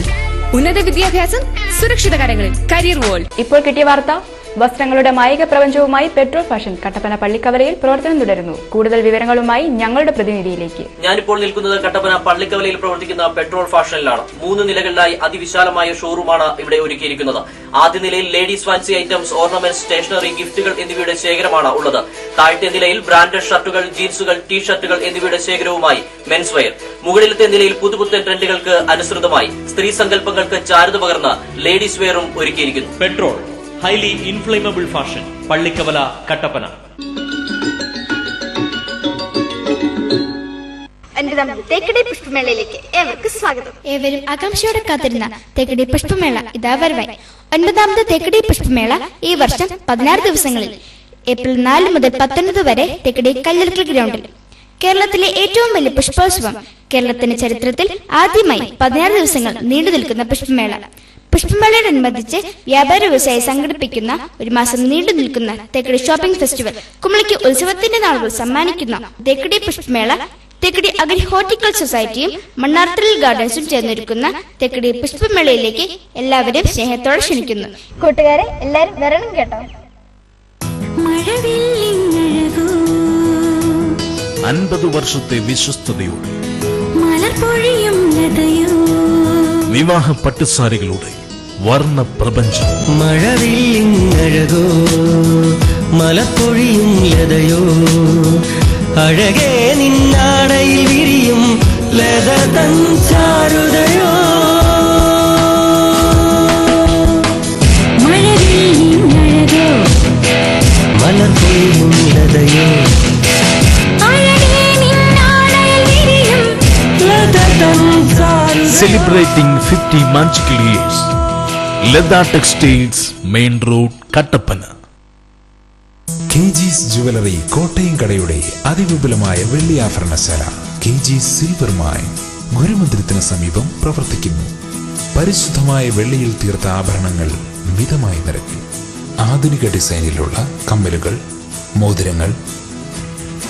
ഉന്നത വിദ്യാഭ്യാസം സുരക്ഷിത കരങ്ങളിൽ, career world. ഇപ്പോൾ കിട്ടിയ വാർത്ത. വസ്ത്രങ്ങളുടെ മായിക പ്രപഞ്ചവുമായി petrol fashion Kattappana പള്ളിക്കവലയിൽ പ്രവർത്തനം തുടരുന്നു. കൂടുതൽ വിവരങ്ങളുമായി ഞങ്ങളുടെ പ്രതിനിധിയിലേക്ക്. ഞാനിപ്പോൾ നിൽക്കുന്നത് കട്ടപ്പന പള്ളിക്കവലയിൽ പ്രവർത്തിക്കുന്ന പെട്രോൾ ഫാഷനിലാണ്. 3 നിലകളിലായി അതിവിശാലമായ ഷോറൂമാണ് ഇവിടെ ഒരുക്കിയിരിക്കുന്നത്. ആദ്യ നിലയിൽ ladies fancy items, ornaments, stationery, ഗിഫ്റ്റുകൾ എന്നിവയുടെ ശേഖരമാണ് ഉള്ളത്. താഴത്തെ നിലയിൽ ബ്രാൻഡഡ് ഷർട്ടുകൾ, ജീൻസുകൾ, ടീഷർട്ടുകൾ എന്നിവയുടെ ശേഖരവുമായി മെൻസ് വെയർ. മുകളിലത്തെ നിലയിൽ പുതുപുത്തൻ ട്രെൻഡുകൾക്ക് അനുസൃതമായി സ്ത്രീ സങ്കല്പങ്ങൾക്ക് ചാരുത പകർന്ന് ലേഡീസ് വെയറും ഒരുക്കിയിരിക്കുന്നു. Petrol highly inflammable fashion, Pallikkavala, Kattappana. 9ാമത് തേക്കടി പുഷ്പമേളയിലേക്ക് ഏവർക്കും സ്വാഗതം. ഏവരും ആകാംക്ഷയോടെ കാത്തിരുന്ന തേക്കടി പുഷ്പമേള ഇതാ വരവായി. 9ാമത് തേക്കടി പുഷ്പമേള ഈ വർഷം 16 ദിവസങ്ങളിൽ ഏപ്രിൽ 4 മുതൽ 19 വരെ തേക്കടി കല്ലറക്കൽ ഗ്രൗണ്ടിൽ. കേരളത്തിലെ ഏറ്റവും വലിയ പുഷ്പോത്സവം. കേരളത്തിന്റെ ചരിത്രത്തിൽ ആദ്യമായി 16 ദിവസങ്ങൾ നീണ്ടു നിൽക്കുന്ന പുഷ്പമേള. പുഷ്പമേളയോടനുബന്ധിച്ച് വ്യാപാര വ്യവസായി സംഘടിപ്പിക്കുന്ന ഒരു മാസം നീണ്ടു നിൽക്കുന്ന തേക്കടി ഷോപ്പിംഗ് ഫെസ്റ്റിവൽ, കുമളിക്ക് ഉത്സവത്തിന്റെ നാളുകൾ സമ്മാനിക്കുന്ന തേക്കടി പുഷ്പമേള തേക്കടി അഗ്രി ഹോർട്ടിക്കൾച്ചർ സൊസൈറ്റിയും മണ്ണാർത്തൽ ഗാർഡൻസും ചേർന്നൊരുക്കുന്ന തേക്കടി പുഷ്പമേളയിലേക്ക് എല്ലാവരും സ്നേഹത്തോടെ ക്ഷണിക്കുന്നു. കൂട്ടുകാരെ, എല്ലാരും വരണം കേട്ടോ. 50 വർഷത്തെ വിശ്വസ്തയോടെ വിവാഹ പട്ടുസാരികളുടെ വർണ്ണ പ്രപഞ്ചം. മഴവില്ലിങ്ങഴകോ മലപ്പൊഴിയും ലതയോ അഴകേ നിന്നാടയിൽ വിരിയും ലത തൻ ചാരുതയോ. മഴവില്ലിങ്ങഴകോ മലപ്പൊഴിയും ലതയോ Celebrating 50 magical years. Ledda Textiles, Main Road, Kattappana. KG's jewellery Kottayam കടയുടെ അതിവിപുലമായ വെള്ളി ആഭരണശാല KG's സിൽവർ മൈൻ ഗുരുമന്ദിരത്തിന് സമീപം പ്രവർത്തിക്കുന്നു. പരിശുദ്ധമായ വെള്ളിയിൽ തീർത്ത ആഭരണങ്ങൾ മിതമായ നിരക്കിൽ. ആധുനിക ഡിസൈനിലുള്ള കമ്മലുകൾ, മോതിരങ്ങൾ,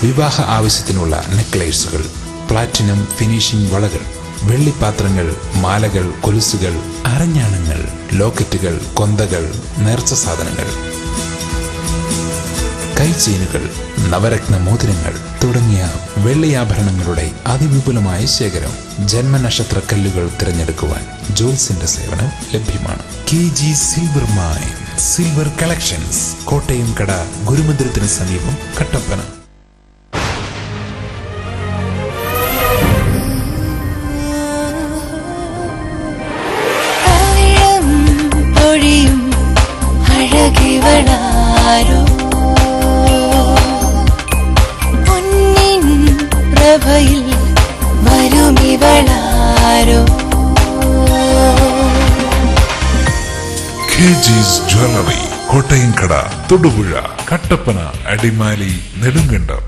വിവാഹ ആവശ്യത്തിനുള്ള നെക്ലേസുകൾ, പ്ലാറ്റിനം ഫിനിഷിംഗ് വളകൾ, വെള്ളിപ്പാത്രങ്ങൾ, മാലകൾ, കൊലുസുകൾ, അരഞ്ഞാണങ്ങൾ, ലോക്കറ്റുകൾ, കൊന്തകൾ, നേർച്ച സാധനങ്ങൾ, കൈചെയിനുകൾ, നവരത്ന മോതിരങ്ങൾ തുടങ്ങിയ വെള്ളിയാഭരണങ്ങളുടെ അതിവിപുലമായ ശേഖരം. ജന്മനക്ഷത്ര കല്ലുകൾ തിരഞ്ഞെടുക്കുവാൻ ജോൽസിന്റെ സേവനം ലഭ്യമാണ്. KG silver mine silver collections, Kottayam കട, ഗുരുമന്ദിരത്തിന് സമീപം, കട്ടപ്പന. അഴകിവളാരോ പൊന്നിൻ പ്രഭയിൽ വരുമിവളാ ആരോ KG's Jewelry, കോട്ടയംകട, തൊടുപുഴ, കട്ടപ്പന, അടിമാലി, നെടുങ്കണ്ടം.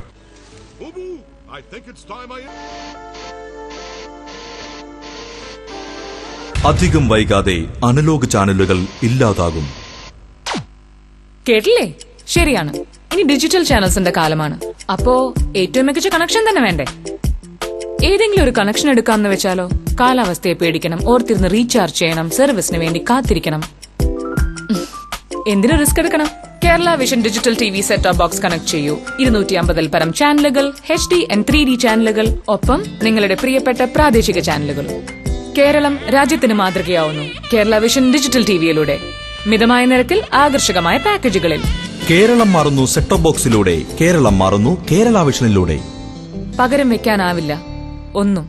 അധികം വൈകാതെ അനലോഗ് ചാനലുകൾ ഇല്ലാതാകും. കേട്ടില്ലേ? ശരിയാണ്. ഇനി ഡിജിറ്റൽ ചാനൽസിന്റെ കാലമാണ്. അപ്പോ ഏറ്റവും മികച്ച കണക്ഷൻ തന്നെ വേണ്ടേ? ഏതെങ്കിലും ഒരു കണക്ഷൻ എടുക്കാമെന്ന് വെച്ചാലോ? കാലാവസ്ഥയെ പേടിക്കണം, ഓർത്തിരുന്ന് റീചാർജ് ചെയ്യണം, സർവീസിന് വേണ്ടി കാത്തിരിക്കണം. എന്തിനു റിസ്ക് എടുക്കണം? Kerala vision digital TV set top box connect ചെയ്യൂ. 250-ൽ പരം ചാനലുകൾ, HD and 3D ചാനലുകൾ, ഒപ്പം നിങ്ങളുടെ പ്രിയപ്പെട്ട പ്രാദേശിക ചാനലുകൾ. കേരളം രാജ്യത്തിന് മാതൃകയാവുന്നു കേരള വിഷൻ ഡിജിറ്റൽ TVയിലൂടെ. മിതമായ നിരക്കിൽ ആകർഷകമായ പാക്കേജുകളിൽ. കേരളം മാറുന്നു സെറ്റ് ടോപ്പ് ബോക്സിലൂടെ. കേരളം മാറുന്നു കേരള വിഷനിലൂടെ. പകരം വെക്കാനാവില്ല ഒന്നും.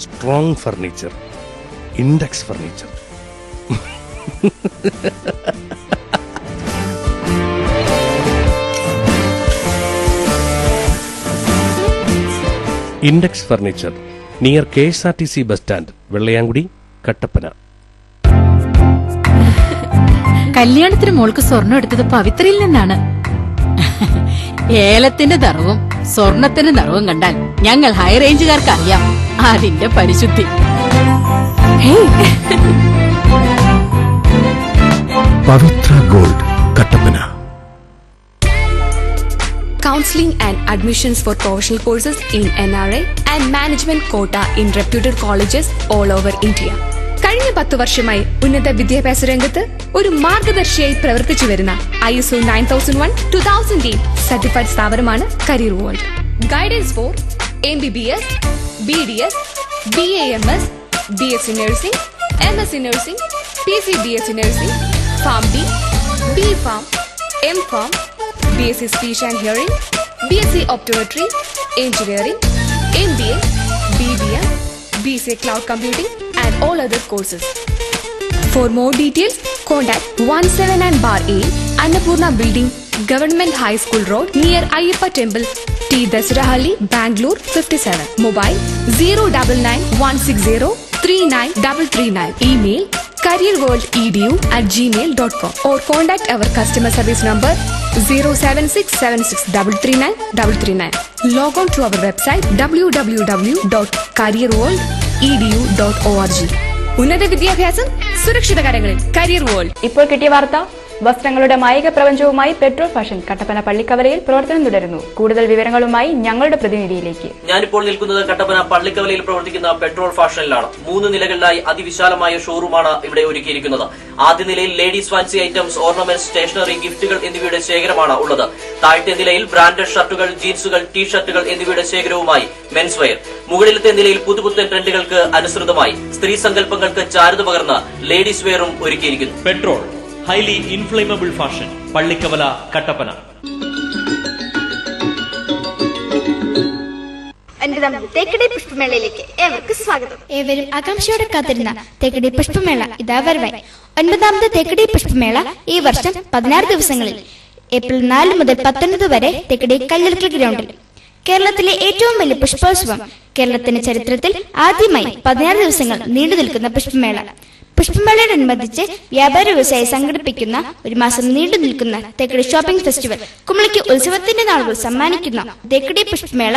Strong furniture, index furniture. Index furniture, near KSRTC bus stand, Vellayamkudi, Kattappana. കല്യാണത്തിന് മോൾക്ക് സ്വർണം എടുത്തത് പവിത്രയിൽ നിന്നാണ്. ഏലത്തിന്റെ നിറവും സ്വർണത്തിന്റെ നിറവും കണ്ടാൽ ഞങ്ങൾ ഹൈ റേഞ്ചുകാർക്ക് അറിയാം അതിന്റെ പരിശുദ്ധി. Pavithra gold, Kattappana. Counseling and admissions for professional courses in NRA and management quota in reputed colleges all over India. കഴിഞ്ഞ 10 വർഷമായി ഉന്നത വിദ്യാഭ്യാസ രംഗത്ത് ഒരു മാർഗദർശിയായി പ്രവർത്തിച്ചു വരുന്ന ISO 9001-2008 സർട്ടിഫൈഡ് സ്ഥാപനമാണ് career world. Guidance four MBBS, BDS, BAMS, BSc Nursing, MSc Nursing, PCBSc Nursing, PharmD, B.Pharm, M.Pharm, BSc Speech and Hearing, BSc Optometry, Engineering, MBA, BBM, BCA Cloud Computing and all other courses. For more details, contact 179 Bar A, Annapurna Building, Government High School Road, near Ayyappa Temple, T. Dasarahalli, Bangalore 57. Mobile 09916039339. Email careerworldedu@gmail.com or contact our customer service number 07676339339. Log on to our website www.careerworldedu.org. ഉന്നത വിദ്യാഭ്യാസം സുരക്ഷിത കരങ്ങളിൽ. Career world. ഇപ്പോൾ കിട്ടിയ വാർത്ത. വസ്ത്രങ്ങളുടെ മായിക പ്രപഞ്ചവുമായി petrol fashion Kattappana പള്ളിക്കവലയിൽ പ്രവർത്തനം തുടരുന്നു. കൂടുതൽ വിവരങ്ങളുമായി ഞങ്ങളുടെ പ്രതിനിധിയിലേക്ക്. ഞാനിപ്പോൾ നിൽക്കുന്നത് കട്ടപ്പന പള്ളിക്കവലയിൽ പ്രവർത്തിക്കുന്ന പെട്രോൾ ഫാഷനിലാണ്. 3 നിലകളിലായി അതിവിശാലമായ ഷോറൂമാണ് ഇവിടെ ഒരുക്കിയിരിക്കുന്നത്. ആദ്യ നിലയിൽ ladies fancy items, ornaments, stationery, ഗിഫ്റ്റുകൾ എന്നിവയുടെ ശേഖരമാണ് ഉള്ളത്. താഴത്തെ നിലയിൽ ബ്രാൻഡഡ് ഷർട്ടുകൾ, ജീൻസുകൾ, ടീഷർട്ടുകൾ എന്നിവയുടെ ശേഖരവുമായി മെൻസ് വെയർ. മുകളിലത്തെ നിലയിൽ പുതുപുത്തൻ ട്രെൻഡുകൾക്ക് അനുസൃതമായി സ്ത്രീ സങ്കല്പങ്ങൾക്ക് ചാരുത പകർന്ന് ലേഡീസ് വെയറും ഒരുക്കിയിരിക്കുന്നു. Petrol highly inflammable fashion, Pallikkavala, Kattappana. 9ാമത് തേക്കടി പുഷ്പമേളയിലേക്ക് ഏവർക്കും സ്വാഗതം. ഏവരും ആകാംക്ഷയോടെ കാത്തിരുന്ന തേക്കടി പുഷ്പമേള ഇതാ വരവായി. 9ാമത് തേക്കടി പുഷ്പമേള ഈ വർഷം 16 ദിവസങ്ങളിൽ ഏപ്രിൽ 4 മുതൽ 19 വരെ തേക്കടി കല്ലറക്കൽ ഗ്രൗണ്ടിൽ. കേരളത്തിലെ ഏറ്റവും വലിയ പുഷ്പോത്സവം. കേരളത്തിന്റെ ചരിത്രത്തിൽ ആദ്യമായി 16 ദിവസങ്ങൾ നീണ്ടു നിൽക്കുന്ന പുഷ്പമേള. പുഷ്പമേളയോടനുബന്ധിച്ച് വ്യാപാര വ്യവസായി സംഘടിപ്പിക്കുന്ന ഒരു മാസം നീണ്ടു നിൽക്കുന്ന തേക്കടി ഷോപ്പിംഗ് ഫെസ്റ്റിവൽ, കുമളിക്ക് ഉത്സവത്തിന്റെ നാളുകൾ സമ്മാനിക്കുന്ന തേക്കടി പുഷ്പമേള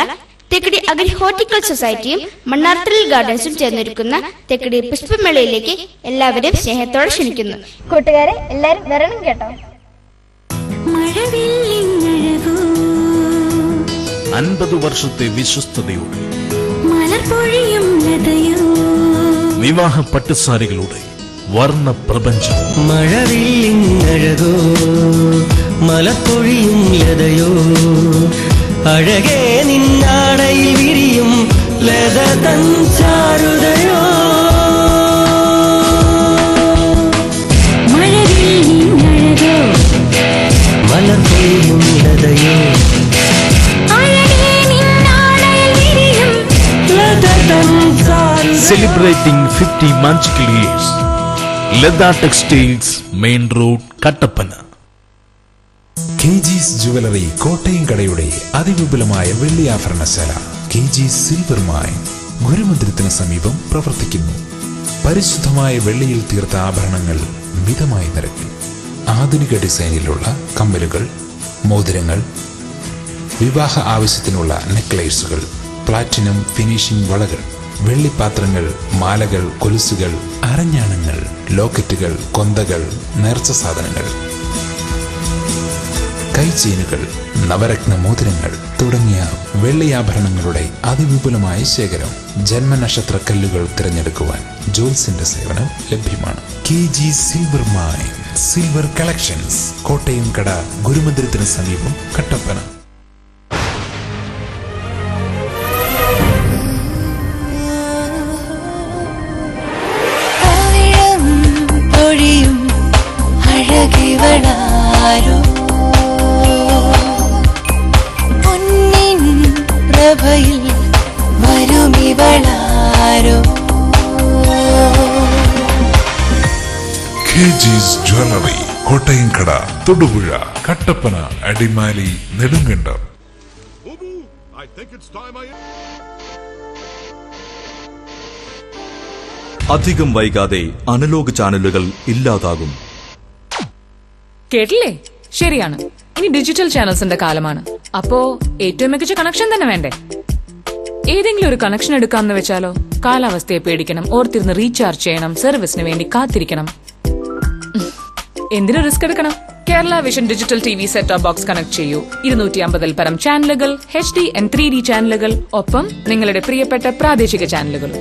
തേക്കടി അഗ്രി ഹോർട്ടിക്കൾച്ചർ സൊസൈറ്റിയും മണ്ണാർത്തലിൽ ഗാർഡൻസും ചേർന്നൊരുക്കുന്ന തേക്കടി പുഷ്പമേളയിലേക്ക് എല്ലാവരും സ്നേഹത്തോടെ ക്ഷണിക്കുന്നു. കൂട്ടുകാരെ, എല്ലാവരും വരണം കേട്ടോ. 50 വർഷത്തെ വിശ്വസ്തയോടെ വിവാഹ പട്ടുസാരികളുടെ വർണ്ണ പ്രപഞ്ചം. മഴവില്ലിങ്ങഴകോ മലപ്പൊഴിയും ലതയോ അഴകേ നിന്നാടയിൽ വിരിയും ലത തൻ ചാരുതയോ മലപ്പൊഴിയും ലതയോ Celebrating 50 magical years. Ledha Textiles, Main Road, Kattappana. KG's jewellery Kottayam കടയുടെ അതിവിപുലമായ വെള്ളിയാഭരണശാല KG's സിൽവർ മൈൻ ഗുരുമന്ദിരത്തിന് സമീപം പ്രവർത്തിക്കുന്നു. പരിശുദ്ധമായ വെള്ളിയിൽ തീർത്ത ആഭരണങ്ങൾ മിതമായ നിരക്കിൽ. ആധുനിക ഡിസൈനിലുള്ള കമ്മലുകൾ, മോതിരങ്ങൾ, വിവാഹ ആവശ്യത്തിനുള്ള നെക്ലേസുകൾ, പ്ലാറ്റിനം ഫിനിഷിംഗ് വളകൾ, വെള്ളിപ്പാത്രങ്ങൾ, മാലകൾ, കൊലുസുകൾ, അരഞ്ഞാണങ്ങൾ, ലോക്കറ്റുകൾ, കൊന്തകൾ, നേർച്ച സാധനങ്ങൾ, കൈചെയിനുകൾ, നവരത്ന മോതിരങ്ങൾ തുടങ്ങിയ വെള്ളിയാഭരണങ്ങളുടെ അതിവിപുലമായ ശേഖരം. ജന്മനക്ഷത്ര കല്ലുകൾ തിരഞ്ഞെടുക്കുവാൻ ജോൽസിന്റെ സേവനം ലഭ്യമാണ്. KG silver mine silver collections, Kottayam കട, ഗുരുമന്ദിരത്തിന് സമീപം, കട്ടപ്പന. പൊന്നിൻ പ്രഭയിൽ വരുമിവളാരോ. KG's ജ്വല്ലറി, കോട്ടയം കട, തൊടുപുഴ, കട്ടപ്പന, അടിമാലി, നെടുങ്കണ്ടം. അധികം വൈകാതെ അനലോഗ് ചാനലുകൾ ഇല്ലാതാകും. കേട്ടില്ലേ? ശരിയാണ്. ഇനി ഡിജിറ്റൽ ചാനൽസിന്റെ കാലമാണ്. അപ്പോ ഏറ്റവും മികച്ച കണക്ഷൻ തന്നെ വേണ്ടേ? ഏതെങ്കിലും ഒരു കണക്ഷൻ എടുക്കാമെന്ന് വെച്ചാലോ? കാലാവസ്ഥയെ പേടിക്കണം, ഓർത്തിരുന്ന് റീചാർജ് ചെയ്യണം, സർവീസിന് വേണ്ടി കാത്തിരിക്കണം. എന്തിനു റിസ്ക് എടുക്കണം? Kerala vision digital TV set top box connect ചെയ്യൂ. 250 പരം ചാനലുകൾ, HD and 3D ചാനലുകൾ, ഒപ്പം നിങ്ങളുടെ പ്രിയപ്പെട്ട പ്രാദേശിക ചാനലുകൾ.